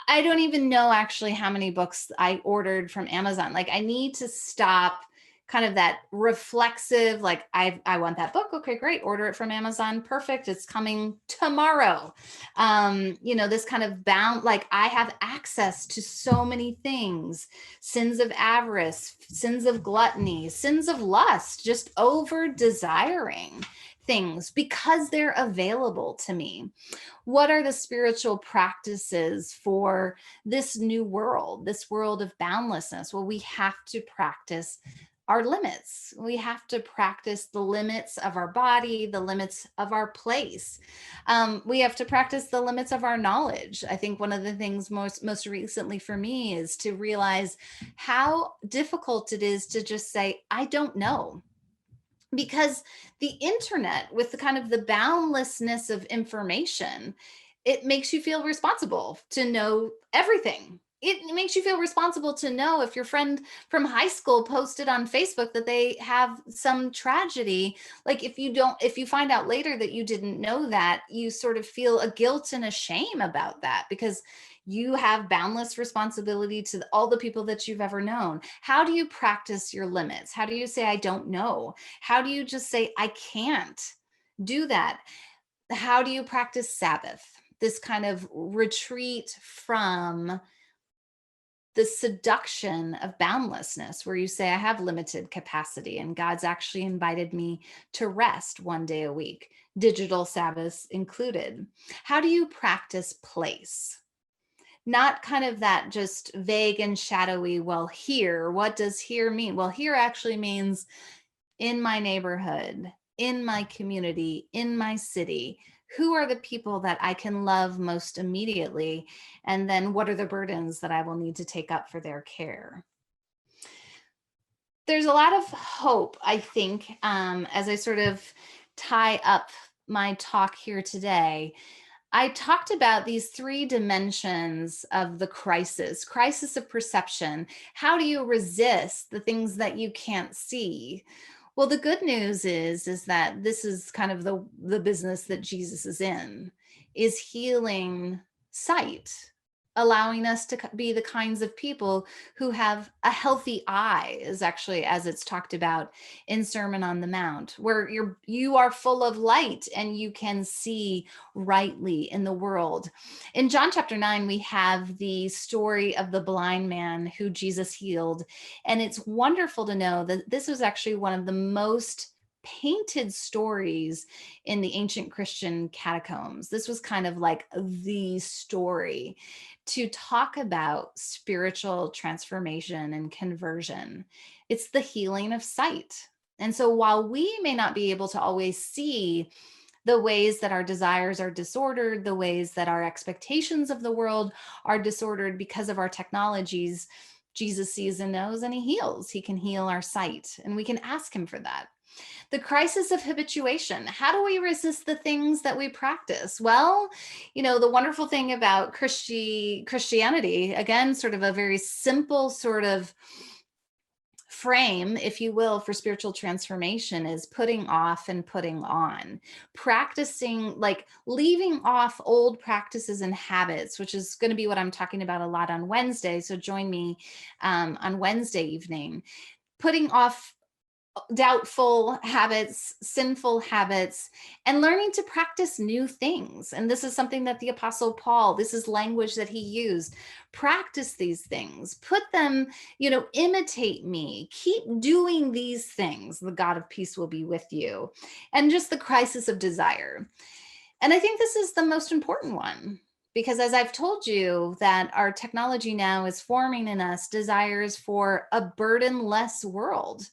don't even know actually how many books I ordered from Amazon. Like, I need to stop kind of that reflexive, like, I want that book. Okay, great. Order it from Amazon. Perfect. It's coming tomorrow. This kind of bound, like, I have access to so many things, sins of avarice, sins of gluttony, sins of lust, just over desiring things because they're available to me. What are the spiritual practices for this new world, this world of boundlessness? Well, we have to practice our limits. We have to practice the limits of our body, the limits of our place. We have to practice the limits of our knowledge. I think one of the things most recently for me is to realize how difficult it is to just say, I don't know. Because the internet, with the kind of the boundlessness of information, it makes you feel responsible to know everything. It makes you feel responsible to know if your friend from high school posted on Facebook that they have some tragedy. Like, if you find out later that you didn't know that, you sort of feel a guilt and a shame about that because you have boundless responsibility to all the people that you've ever known. How do you practice your limits? How do you say, I don't know? How do you just say, I can't do that? How do you practice Sabbath? This kind of retreat from the seduction of boundlessness, where you say, I have limited capacity and God's actually invited me to rest one day a week, digital Sabbaths included. How do you practice place? Not kind of that just vague and shadowy, well, here, what does here mean? Well, here actually means in my neighborhood, in my community, in my city? Who are the people that I can love most immediately? And then what are the burdens that I will need to take up for their care? There's a lot of hope, I think, as I sort of tie up my talk here today. I talked about these three dimensions of the crisis of perception. How do you resist the things that you can't see? Well, the good news is that this is kind of the business that Jesus is in, is healing sight, allowing us to be the kinds of people who have a healthy eye, is actually as it's talked about in Sermon on the Mount, where you are full of light and you can see rightly in the world. In John chapter 9, we have the story of the blind man who Jesus healed. And it's wonderful to know that this was actually one of the most painted stories in the ancient Christian catacombs. This was kind of like the story to talk about spiritual transformation and conversion. It's the healing of sight. And so while we may not be able to always see the ways that our desires are disordered, the ways that our expectations of the world are disordered because of our technologies, Jesus sees and knows, and he heals. He can heal our sight, and we can ask him for that. The crisis of habituation. How do we resist the things that we practice? Well, the wonderful thing about Christianity, again, sort of a very simple sort of frame, if you will, for spiritual transformation is putting off and putting on, practicing, like leaving off old practices and habits, which is going to be what I'm talking about a lot on Wednesday. So join me on Wednesday evening. Putting off doubtful habits, sinful habits, and learning to practice new things. And this is something that the Apostle Paul, this is language that he used. Practice these things, put them, imitate me, keep doing these things. The God of peace will be with you. And just the crisis of desire. And I think this is the most important one. Because as I've told you, that our technology now is forming in us desires for a burdenless world.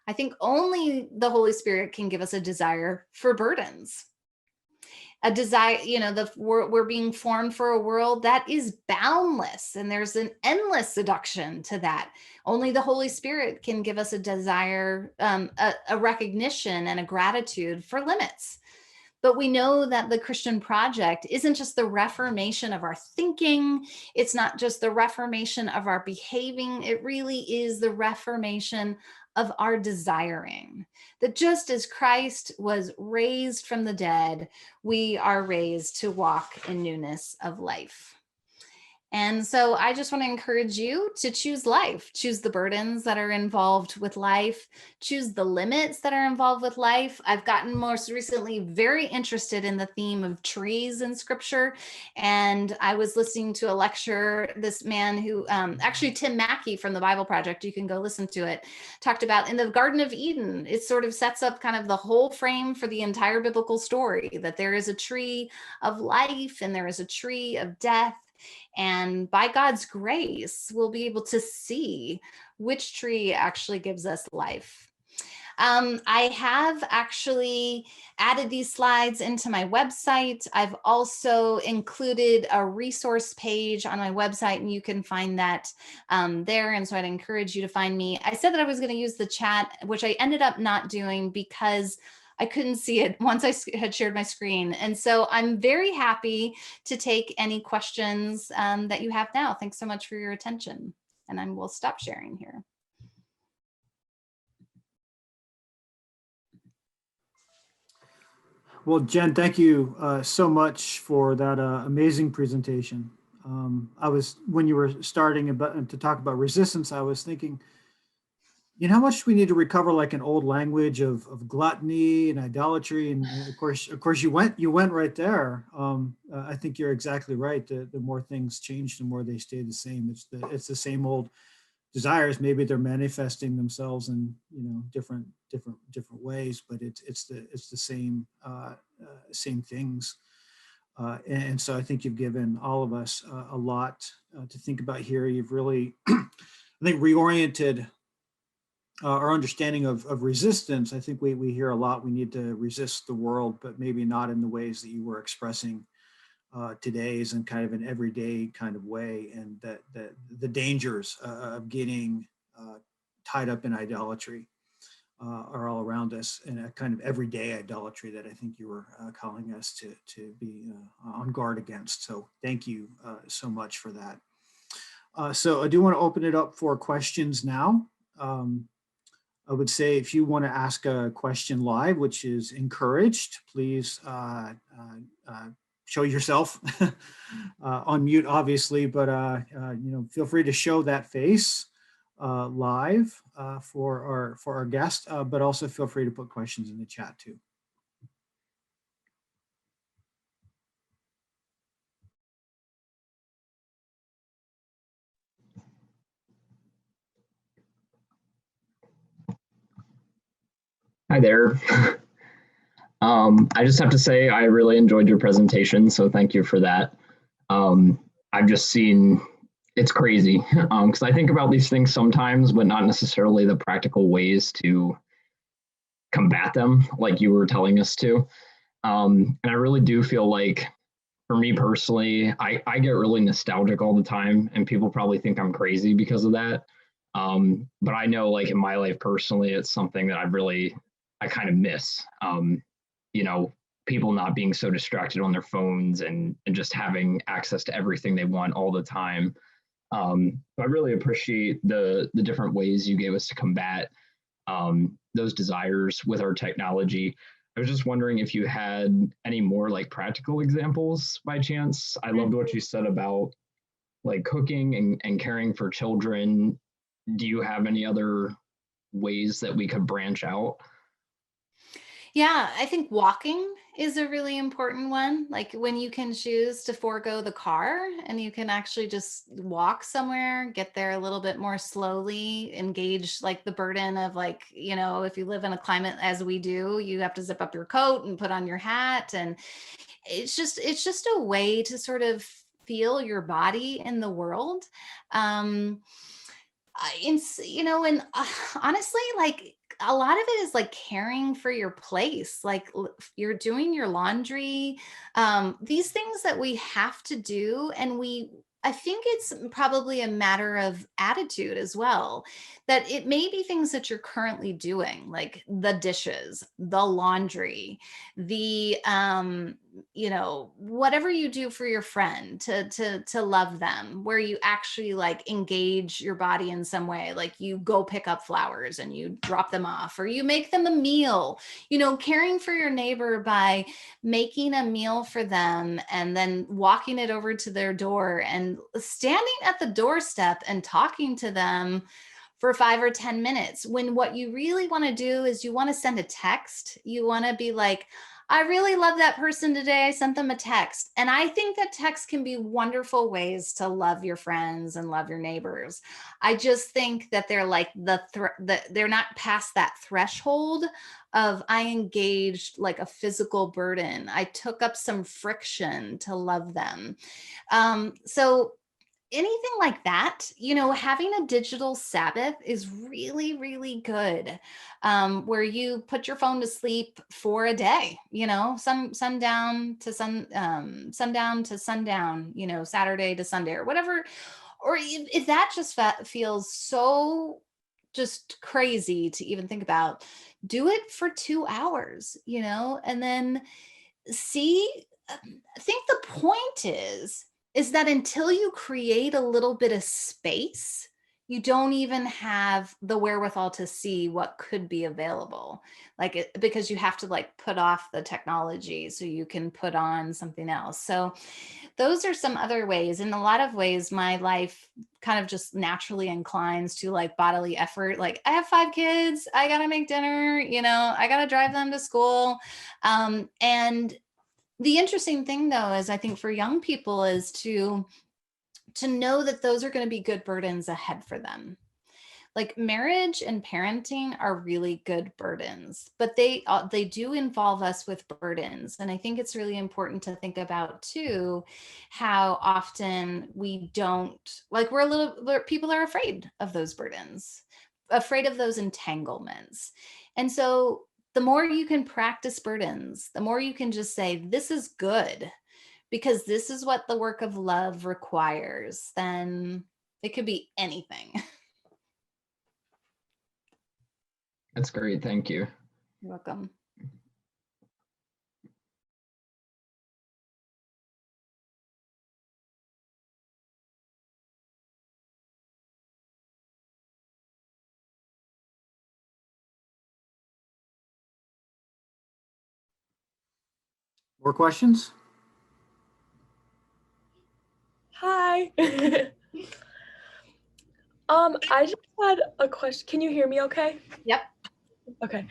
I think only the Holy Spirit can give us a desire for burdens. A desire, we're being formed for a world that is boundless, and there's an endless seduction to that. Only the Holy Spirit can give us a desire, a recognition and a gratitude for limits. But we know that the Christian project isn't just the reformation of our thinking. It's not just the reformation of our behaving. It really is the reformation of our desiring. That just as Christ was raised from the dead, we are raised to walk in newness of life. And so I just want to encourage you to choose life, choose the burdens that are involved with life, choose the limits that are involved with life. I've gotten most recently very interested in the theme of trees in scripture. And I was listening to a lecture, this man who, actually Tim Mackey from the Bible Project, you can go listen to it, talked about in the Garden of Eden. It sort of sets up kind of the whole frame for the entire biblical story, that there is a tree of life and there is a tree of death. And by God's grace, we'll be able to see which tree actually gives us life. I have actually added these slides into my website. I've also included a resource page on my website, and you can find that there. And so I'd encourage you to find me. I said that I was going to use the chat, which I ended up not doing because I couldn't see it once I had shared my screen. And so I'm very happy to take any questions that you have now. Thanks so much for your attention. And I will stop sharing here. Well, Jen, thank you so much for that amazing presentation. When you were starting to talk about resistance, I was thinking, how much we need to recover like an old language of gluttony and idolatry, and of course you went right there. I think you're exactly right. The more things change, the more they stay the same. It's the same old desires. Maybe they're manifesting themselves in different ways, but it's the same same things. And so I think you've given all of us a lot to think about here. You've really, I think, reoriented our understanding of resistance. I think we hear a lot, we need to resist the world, but maybe not in the ways that you were expressing today, is in kind of an everyday kind of way, and that the dangers of getting tied up in idolatry are all around us, and a kind of everyday idolatry that I think you were calling us to be on guard against. So thank you so much for that. So I do want to open it up for questions now. I would say if you want to ask a question live, which is encouraged, please show yourself on mute, obviously, but feel free to show that face live for our guest, but also feel free to put questions in the chat too. Hi there. I just have to say I really enjoyed your presentation, so thank you for that. I've just seen, it's crazy, because I think about these things sometimes, but not necessarily the practical ways to combat them like you were telling us to. And I really do feel like, for me personally, I get really nostalgic all the time, and people probably think I'm crazy because of that. But I know, like, in my life personally, it's something that I kind of miss. People not being so distracted on their phones and just having access to everything they want all the time. I really appreciate the different ways you gave us to combat those desires with our technology. I was just wondering if you had any more like practical examples by chance. I loved what you said about like cooking and caring for children. Do you have any other ways that we could branch out? Yeah, I think walking is a really important one. Like when you can choose to forego the car and you can actually just walk somewhere, get there a little bit more slowly, engage like the burden of like, if you live in a climate as we do, you have to zip up your coat and put on your hat. And it's just a way to sort of feel your body in the world. And honestly, like a lot of it is like caring for your place, like you're doing your laundry, these things that we have to do. And I think it's probably a matter of attitude as well, that it may be things that you're currently doing, like the dishes, the laundry, the, whatever you do for your friend to love them, where you actually like engage your body in some way, like you go pick up flowers and you drop them off, or you make them a meal, caring for your neighbor by making a meal for them and then walking it over to their door and standing at the doorstep and talking to them for 5 or 10 minutes, when what you really want to do is you want to send a text. You want to be like, I really love that person today. I sent them a text. And I think that text can be wonderful ways to love your friends and love your neighbors. I just think that they're like they're not past that threshold of I engaged like a physical burden. I took up some friction to love them. So anything like that, having a digital Sabbath is really, really good, where you put your phone to sleep for a day, sundown to sundown to sundown, Saturday to Sunday or whatever. Or if that just feels so just crazy to even think about, do it for 2 hours, and then I think the point is that until you create a little bit of space, you don't even have the wherewithal to see what could be available. Because you have to like put off the technology so you can put on something else. So those are some other ways. In a lot of ways, my life kind of just naturally inclines to like bodily effort. Like I have 5 kids, I got to make dinner, I got to drive them to school. And the interesting thing though, is I think for young people is to know that those are going to be good burdens ahead for them. Like marriage and parenting are really good burdens, but they do involve us with burdens. And I think it's really important to think about too, how often we don't, like people are afraid of those burdens. afraid of those entanglements. And so the more you can practice burdens, the more you can just say, this is good, because this is what the work of love requires, then it could be anything. That's great. Thank you. You're welcome. More questions? Hi. I just had a question. Can you hear me okay? Yep. Okay.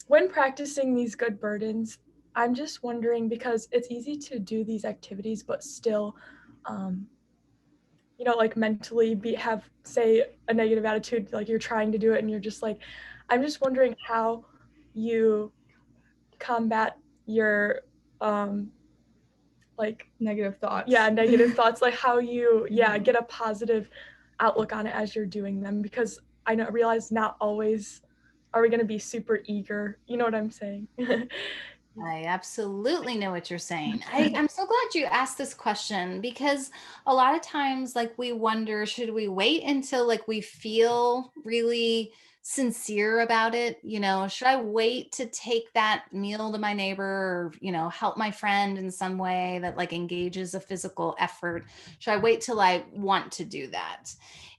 When practicing these good burdens, I'm just wondering, because it's easy to do these activities, but still, like mentally have, say, a negative attitude, like you're trying to do it and you're just like, I'm just wondering how you combat your, like negative thoughts. Yeah, negative thoughts, like how you, get a positive outlook on it as you're doing them, because I realize not always are we going to be super eager. You know what I'm saying? I absolutely know what you're saying. I'm so glad you asked this question, because a lot of times, like, we wonder, should we wait until like we feel really sincere about it? Should I wait to take that meal to my neighbor, or, help my friend in some way that like engages a physical effort? Should I wait till I want to do that?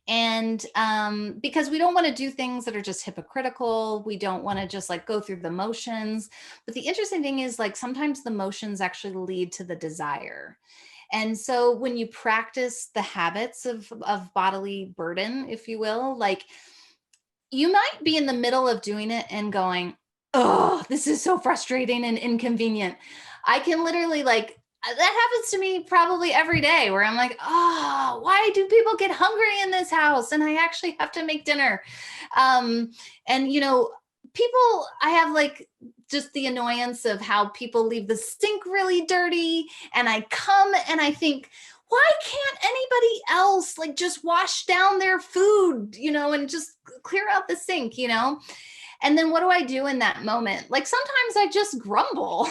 And because we don't want to do things that are just hypocritical. We don't want to just like go through the motions. But the interesting thing is, like, sometimes the motions actually lead to the desire. And so when you practice the habits of bodily burden, if you will, like, you might be in the middle of doing it and going, oh, this is so frustrating and inconvenient. I can literally, like, that happens to me probably every day, where I'm like, oh, why do people get hungry in this house? And I actually have to make dinner. And, people, I have like just the annoyance of how people leave the sink really dirty. And I come and I think, why can't anybody else like just wash down their food, and just clear out the sink, And then what do I do in that moment? Like, sometimes I just grumble.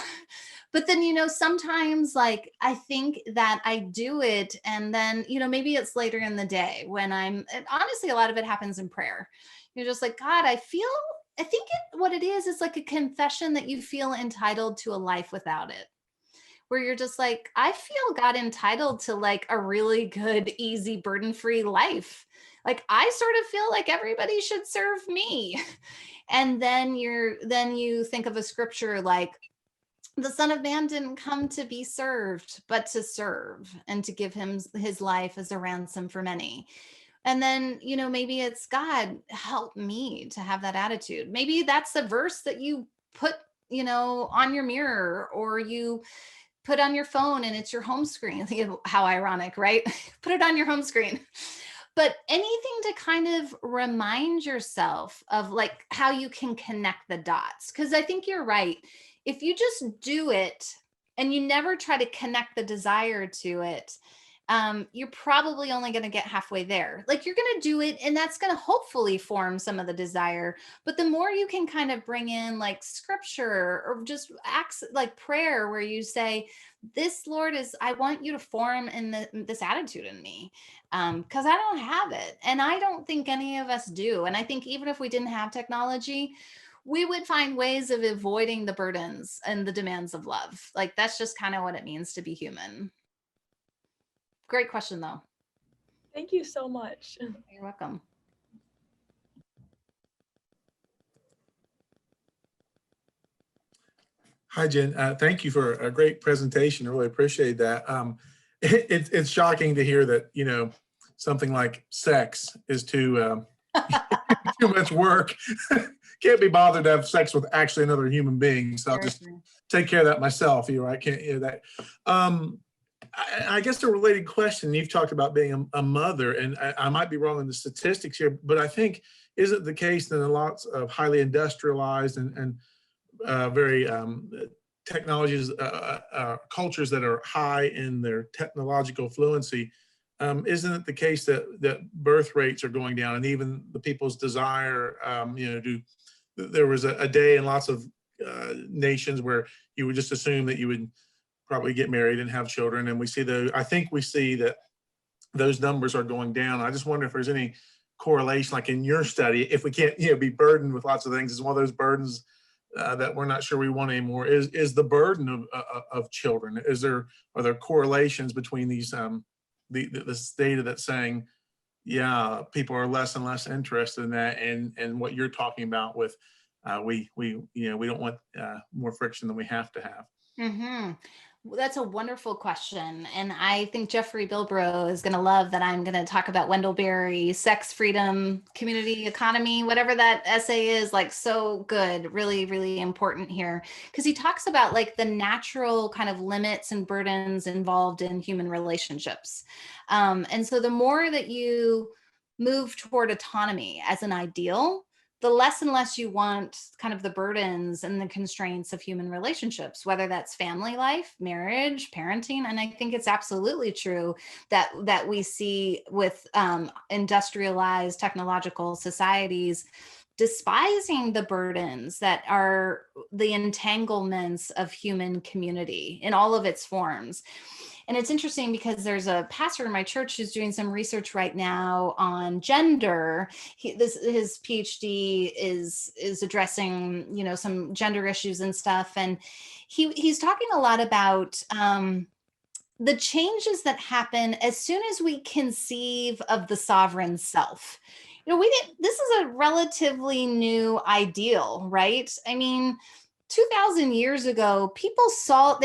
But then, sometimes, like, I think that I do it, and then, maybe it's later in the day when honestly, a lot of it happens in prayer. You're just like, God, I think what it is like a confession that you feel entitled to a life without it. Where you're just like, I feel, God, entitled to like a really good, easy, burden-free life. Like, I sort of feel like everybody should serve me. And then you think of a scripture like, the Son of Man didn't come to be served, but to serve, and to give his life as a ransom for many. And then, maybe it's, God, help me to have that attitude. Maybe that's the verse that you put, on your mirror, or you put on your phone and it's your home screen. How ironic, right? Put it on your home screen. But anything to kind of remind yourself of like how you can connect the dots. Because I think you're right. If you just do it and you never try to connect the desire to it, you're probably only going to get halfway there. Like, you're going to do it, and that's going to hopefully form some of the desire. But the more you can kind of bring in like scripture, or just acts like prayer, where you say, this, Lord, I want you to form this attitude in me, because I don't have it. And I don't think any of us do. And I think even if we didn't have technology, we would find ways of avoiding the burdens and the demands of love. Like, that's just kind of what it means to be human. Great question, though. Thank you so much. You're welcome. Hi, Jen. Thank you for a great presentation. I really appreciate that. It's shocking to hear that, something like sex is too much work. Can't be bothered to have sex with actually another human being. So I'll just take care of that myself. I can't hear that. I guess a related question, you've talked about being a mother, and I might be wrong in the statistics here, but I think, is it the case that in lots of highly industrialized and very technologies, cultures that are high in their technological fluency, isn't it the case that birth rates are going down, and even the people's desire, there was a day in lots of nations where you would just assume that you would probably get married and have children, and I think we see that those numbers are going down. I just wonder if there's any correlation, like in your study, if we can't be burdened with lots of things, is one of those burdens that we're not sure we want anymore, is the burden of children. Are there correlations between these this data that's saying, yeah, people are less and less interested in that, and what you're talking about with we don't want more friction than we have to have. Mm-hmm. Well, that's a wonderful question. And I think Jeffrey Bilbrough is going to love that I'm going to talk about Wendell Berry, sex, freedom, community economy, whatever that essay is, like, so good, really, really important here. Because he talks about like the natural kind of limits and burdens involved in human relationships. And so the more that you move toward autonomy as an ideal, the less and less you want kind of the burdens and the constraints of human relationships, whether that's family life, marriage, parenting. And I think it's absolutely true that we see with industrialized technological societies despising the burdens that are the entanglements of human community in all of its forms. And it's interesting because there's a pastor in my church who's doing some research right now on gender. His PhD is addressing, some gender issues and stuff. And he's talking a lot about the changes that happen as soon as we conceive of the sovereign self. This is a relatively new ideal, right? I mean, 2000 years ago, people saw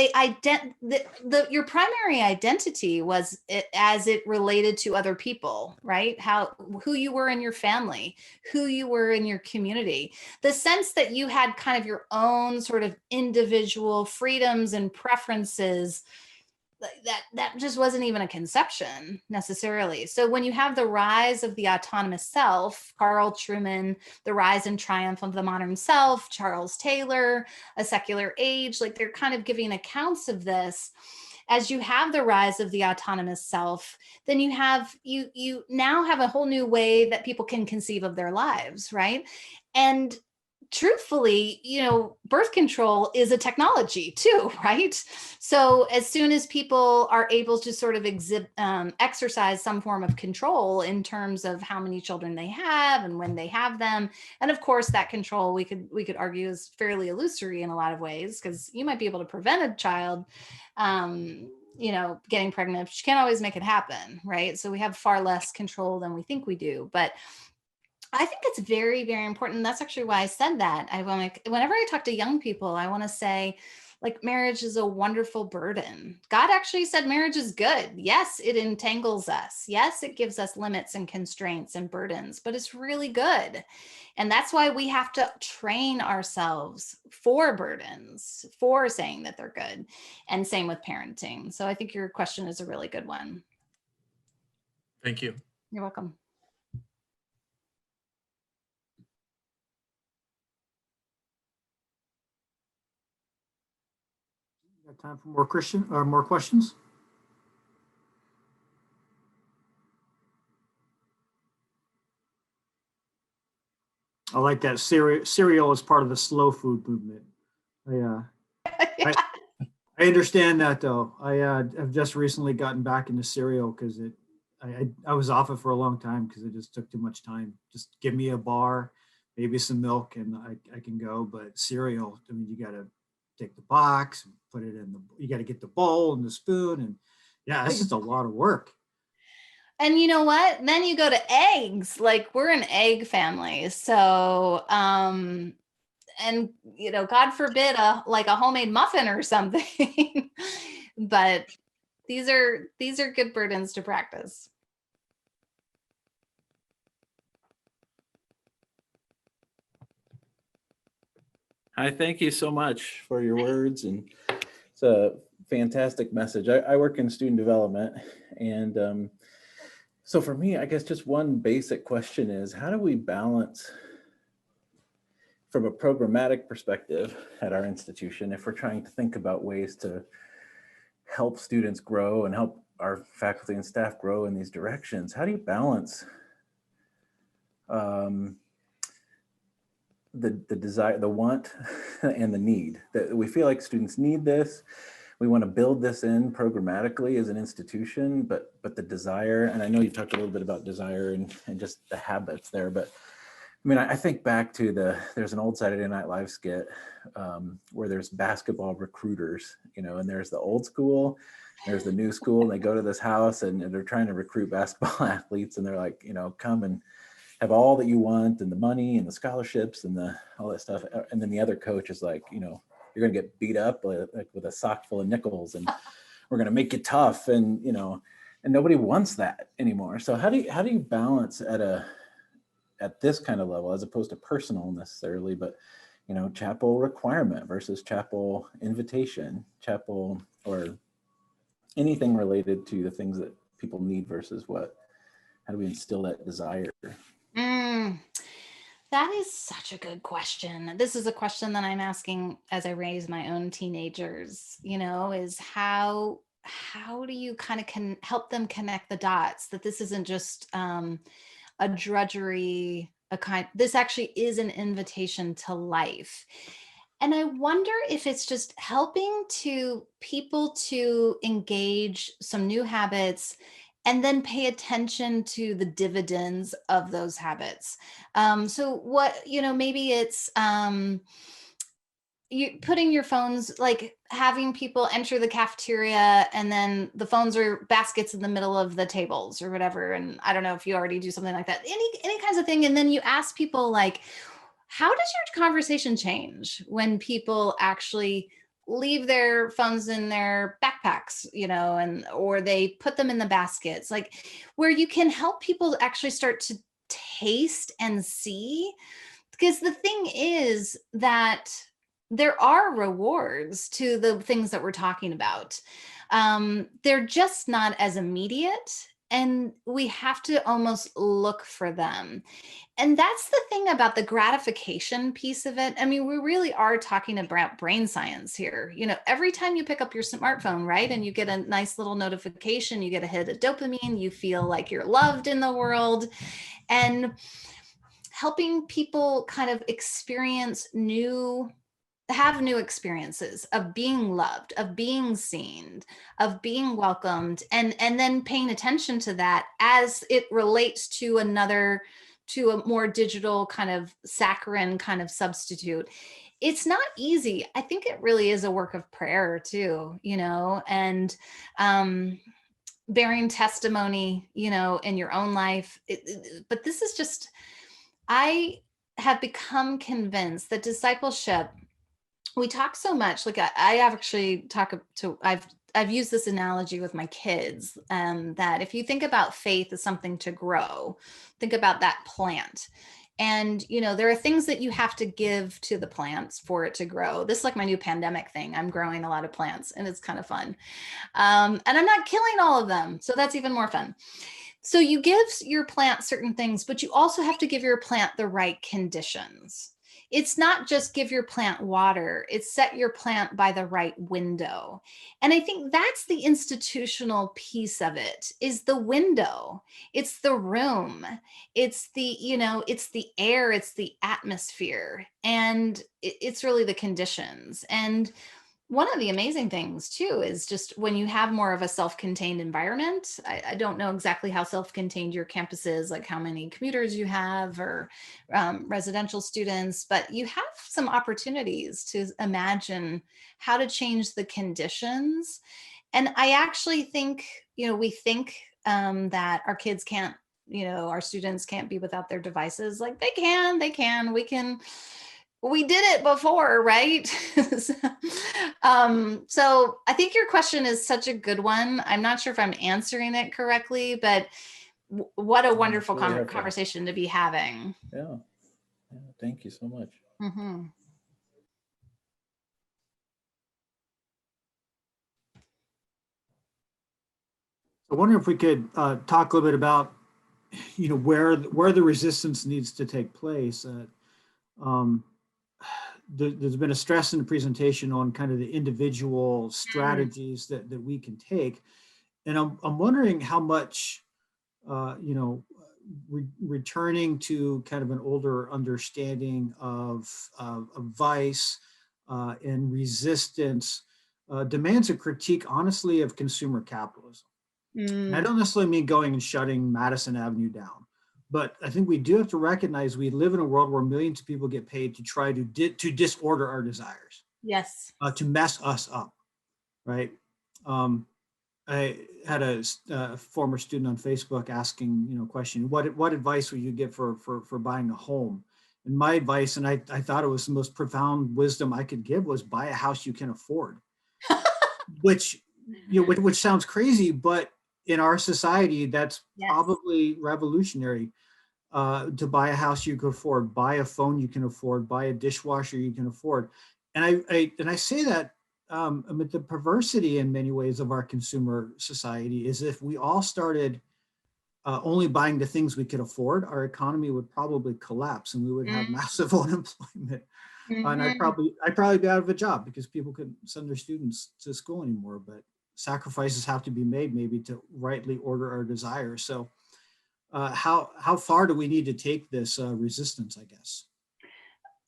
your primary identity was as it related to other people, right? Who you were in your family, who you were in your community, the sense that you had kind of your own sort of individual freedoms and preferences. That just wasn't even a conception necessarily. So when you have the rise of the autonomous self, Carl Trueman, The Rise and Triumph of the Modern Self, Charles Taylor, A Secular Age, like they're kind of giving accounts of this. As you have the rise of the autonomous self, then you now have a whole new way that people can conceive of their lives, right? And truthfully, birth control is a technology too, right? So as soon as people are able to sort of exercise some form of control in terms of how many children they have and when they have them, and of course that control we could argue is fairly illusory in a lot of ways, because you might be able to prevent a child getting pregnant, but you can't always make it happen, right? So we have far less control than we think we do. But I think it's very, very important. That's actually why I said that. Whenever I talk to young people, I want to say, like, marriage is a wonderful burden. God actually said marriage is good. Yes, it entangles us. Yes, it gives us limits and constraints and burdens, but it's really good. And that's why we have to train ourselves for burdens, for saying that they're good. And same with parenting. So I think your question is a really good one. Thank you. You're welcome. Time for more questions? I like that cereal is part of the slow food movement. I understand that though. I've just recently gotten back into cereal because I was off it for a long time because it just took too much time. Just give me a bar, maybe some milk, and I can go. But cereal, I mean, you got to take the box and put it in you got to get the bowl and the spoon, and yeah, it's just a lot of work. And you know what? Then you go to eggs. Like, we're an egg family. So, and God forbid a homemade muffin or something. But these are good burdens to practice. Hi, thank you so much for your words, and it's a fantastic message. I work in student development, and so for me, I guess just one basic question is, how do we balance from a programmatic perspective at our institution, if we're trying to think about ways to help students grow and help our faculty and staff grow in these directions, how do you balance the desire, the want, and the need? That we feel like students need this. We want to build this in programmatically as an institution, but the desire, and I know you talked a little bit about desire and just the habits there, but I mean, I think back to there's an old Saturday Night Live skit where there's basketball recruiters, you know, and there's the old school, there's the new school, and they go to this house and they're trying to recruit basketball athletes, and they're like, you know, come and have all that you want, and the money and the scholarships and all that stuff. And then the other coach is like, you know, you're going to get beat up like with a sock full of nickels, and we're going to make you tough, and you know, and nobody wants that anymore. So how do you balance at this kind of level, as opposed to personal necessarily, but you know, chapel requirement versus chapel invitation, chapel or anything related to the things that people need versus how do we instill that desire? That is such a good question. This is a question that I'm asking as I raise my own teenagers, you know, is how do you kind of help them connect the dots, that this isn't just a drudgery, this actually is an invitation to life. And I wonder if it's just helping people to engage some new habits and then pay attention to the dividends of those habits. So what, you know, maybe it's you putting your phones, like having people enter the cafeteria and then the phones are baskets in the middle of the tables or whatever. And I don't know if you already do something like that, any kinds of thing. And then you ask people like, how does your conversation change when people actually leave their phones in their backpacks, you know, or they put them in the baskets, like where you can help people actually start to taste and see? Because the thing is that there are rewards to the things that we're talking about. They're just not as immediate, and we have to almost look for them. And that's the thing about the gratification piece of it. I mean, we really are talking about brain science here. You know, every time you pick up your smartphone, right, and you get a nice little notification, you get a hit of dopamine, you feel like you're loved in the world. And helping people kind of have new experiences of being loved, of being seen, of being welcomed, and then paying attention to that as it relates to a more digital kind of saccharine kind of substitute. It's not easy. I think it really is a work of prayer too, you know, and bearing testimony, you know, in your own life. But this is just, I have become convinced that discipleship, we talk so much, like I actually I've used this analogy with my kids, that if you think about faith as something to grow, think about that plant. And, you know, there are things that you have to give to the plants for it to grow. This is like my new pandemic thing. I'm growing a lot of plants and it's kind of fun. And I'm not killing all of them. So that's even more fun. So you give your plant certain things, but you also have to give your plant the right conditions. It's not just give your plant water, it's set your plant by the right window. And I think that's the institutional piece of it, is the window. It's the room. It's the, you know, it's the air, it's the atmosphere, and it's really the conditions. And one of the amazing things too is just when you have more of a self-contained environment. I don't know exactly how self-contained your campus is, like how many commuters you have or residential students, but you have some opportunities to imagine how to change the conditions. And I actually think, you know, we think that our kids can't, you know, our students can't be without their devices. Like they can, we did it before, right? So I think your question is such a good one. I'm not sure if I'm answering it correctly, but what a wonderful conversation to be having. Yeah. Thank you so much. Mm-hmm. I wonder if we could talk a little bit about, you know, where the resistance needs to take place. There's been a stress in the presentation on kind of the individual strategies that we can take. And I'm wondering how much, returning to kind of an older understanding of vice and resistance demands a critique, honestly, of consumer capitalism. And I don't necessarily mean going and shutting Madison Avenue down, but I think we do have to recognize we live in a world where millions of people get paid to try to disorder our desires. Yes. To mess us up, right? I had a former student on Facebook asking, question, what advice would you give for buying a home? And my advice, and I thought it was the most profound wisdom I could give, was buy a house you can afford, which sounds crazy, but in our society, that's probably revolutionary. To buy a house you can afford, buy a phone you can afford, buy a dishwasher you can afford. And I say that the perversity in many ways of our consumer society is if we all started only buying the things we could afford, our economy would probably collapse and we would have massive unemployment. And I'd probably be out of a job because people couldn't send their students to school anymore. But sacrifices have to be made maybe to rightly order our desires. So how far do we need to take this resistance, I guess?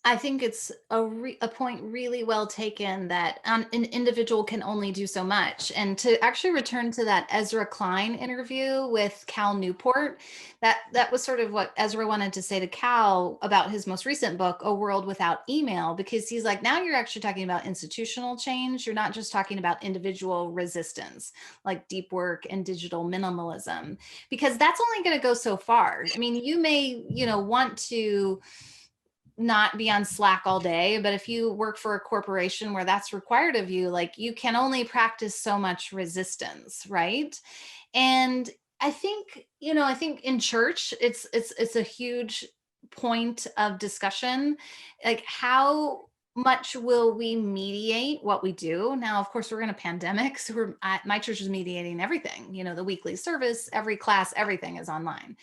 I think it's a point really well taken that an individual can only do so much. And to actually return to that Ezra Klein interview with Cal Newport, that was sort of what Ezra wanted to say to Cal about his most recent book, A World Without Email, because he's like, now you're actually talking about institutional change. You're not just talking about individual resistance, like deep work and digital minimalism, because that's only going to go so far. I mean, you may, want to not be on Slack all day, but if you work for a corporation where that's required of you, like you can only practice so much resistance, right? And I think in church, it's a huge point of discussion, like how much will we mediate what we do? Now, of course, we're in a pandemic, so my church is mediating everything. The weekly service, every class, everything is online.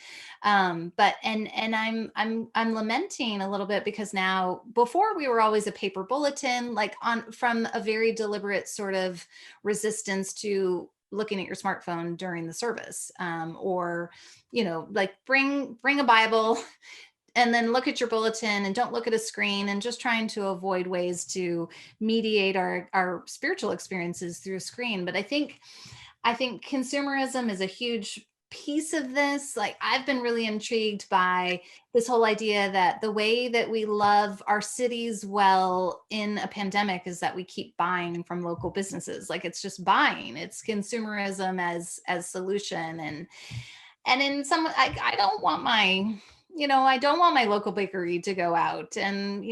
But I'm lamenting a little bit because now, before we were always a paper bulletin, like from a very deliberate sort of resistance to looking at your smartphone during the service, or like bring a Bible and then look at your bulletin and don't look at a screen, and just trying to avoid ways to mediate our spiritual experiences through a screen. But I think consumerism is a huge piece of this. Like, I've been really intrigued by this whole idea that the way that we love our cities well in a pandemic is that we keep buying from local businesses. Like, it's just buying, it's consumerism as solution. And in some, I don't want my local bakery to go out, and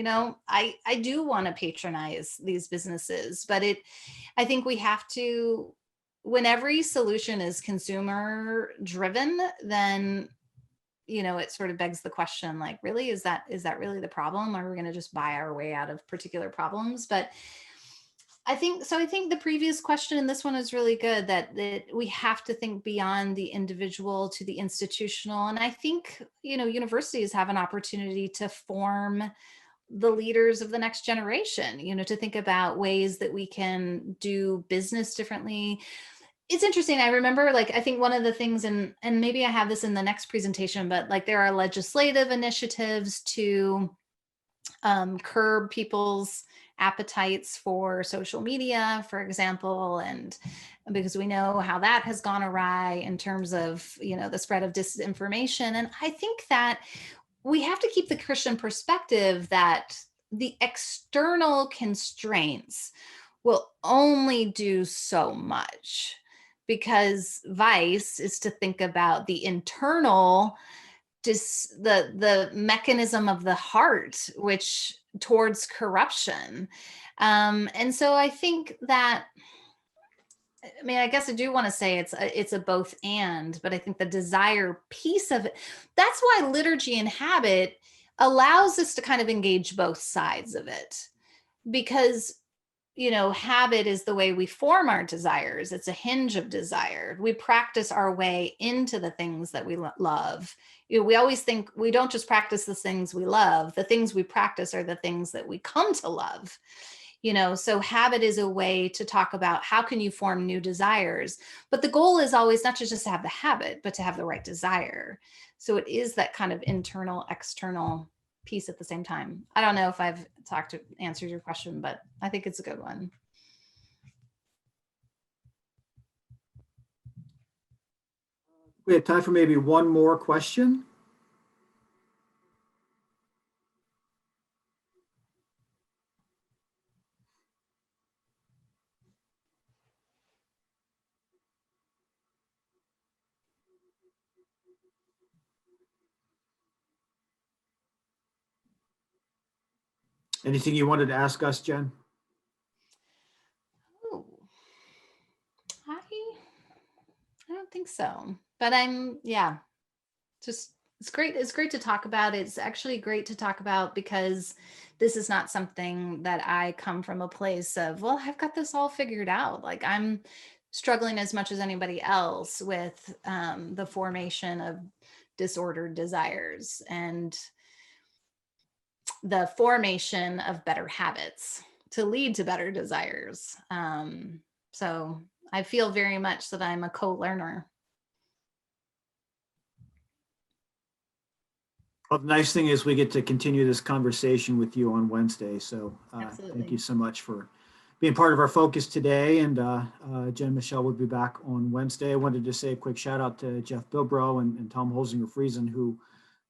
I do want to patronize these businesses, but I think we have to, when every solution is consumer driven, then it sort of begs the question, like, really, is that really the problem? Are we going to just buy our way out of particular problems? But I think the previous question and this one is really good, that we have to think beyond the individual to the institutional. And I think, universities have an opportunity to form the leaders of the next generation, to think about ways that we can do business differently. It's interesting. I remember, I think one of the things, and maybe I have this in the next presentation, but there are legislative initiatives to curb people's appetites for social media, for example, and because we know how that has gone awry in terms of, the spread of disinformation. And I think that we have to keep the Christian perspective that the external constraints will only do so much, because vice is to think about the internal, the mechanism of the heart, which towards corruption. And so I think that, I guess I do want to say it's a both and, but I think the desire piece of it, that's why liturgy and habit allows us to kind of engage both sides of it, because habit is the way we form our desires. It's a hinge of desire. We practice our way into the things that we love. We always think we don't just practice the things we love. The things we practice are the things that we come to love. So habit is a way to talk about how can you form new desires, but the goal is always not to just have the habit, but to have the right desire. So it is that kind of internal, external piece at the same time. I don't know if I've answered your question, but I think it's a good one. We have time for maybe one more question. Anything you wanted to ask us, Jen? Oh, I don't think so, but it's great. It's great to talk about. It's actually great to talk about because this is not something that I come from a place of, well, I've got this all figured out. Like I'm struggling as much as anybody else with the formation of disordered desires and the formation of better habits to lead to better desires. So I feel very much that I'm a co-learner. Well, the nice thing is we get to continue this conversation with you on Wednesday. So thank you so much for being part of our focus today. And Jen Michel will be back on Wednesday. I wanted to say a quick shout out to Jeff Bilbrow and Tom Holzinger-Friesen, who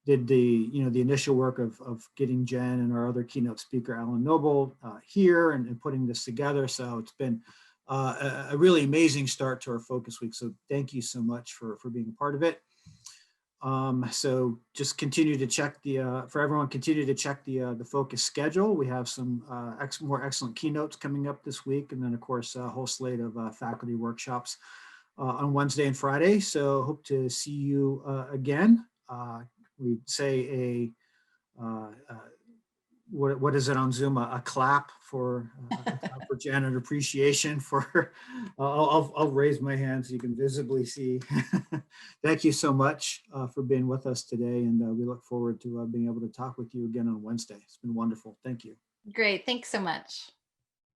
did the initial work of getting Jen and our other keynote speaker, Alan Noble, here and putting this together. So it's been a really amazing start to our focus week. So thank you so much for being a part of it. So just continue to check continue to check the focus schedule. We have some more excellent keynotes coming up this week. And then of course, a whole slate of faculty workshops on Wednesday and Friday. So hope to see you again. We say what is it on Zoom? A clap for Jen and appreciation for. I'll raise my hand so you can visibly see. Thank you so much for being with us today, and we look forward to being able to talk with you again on Wednesday. It's been wonderful. Thank you. Great. Thanks so much.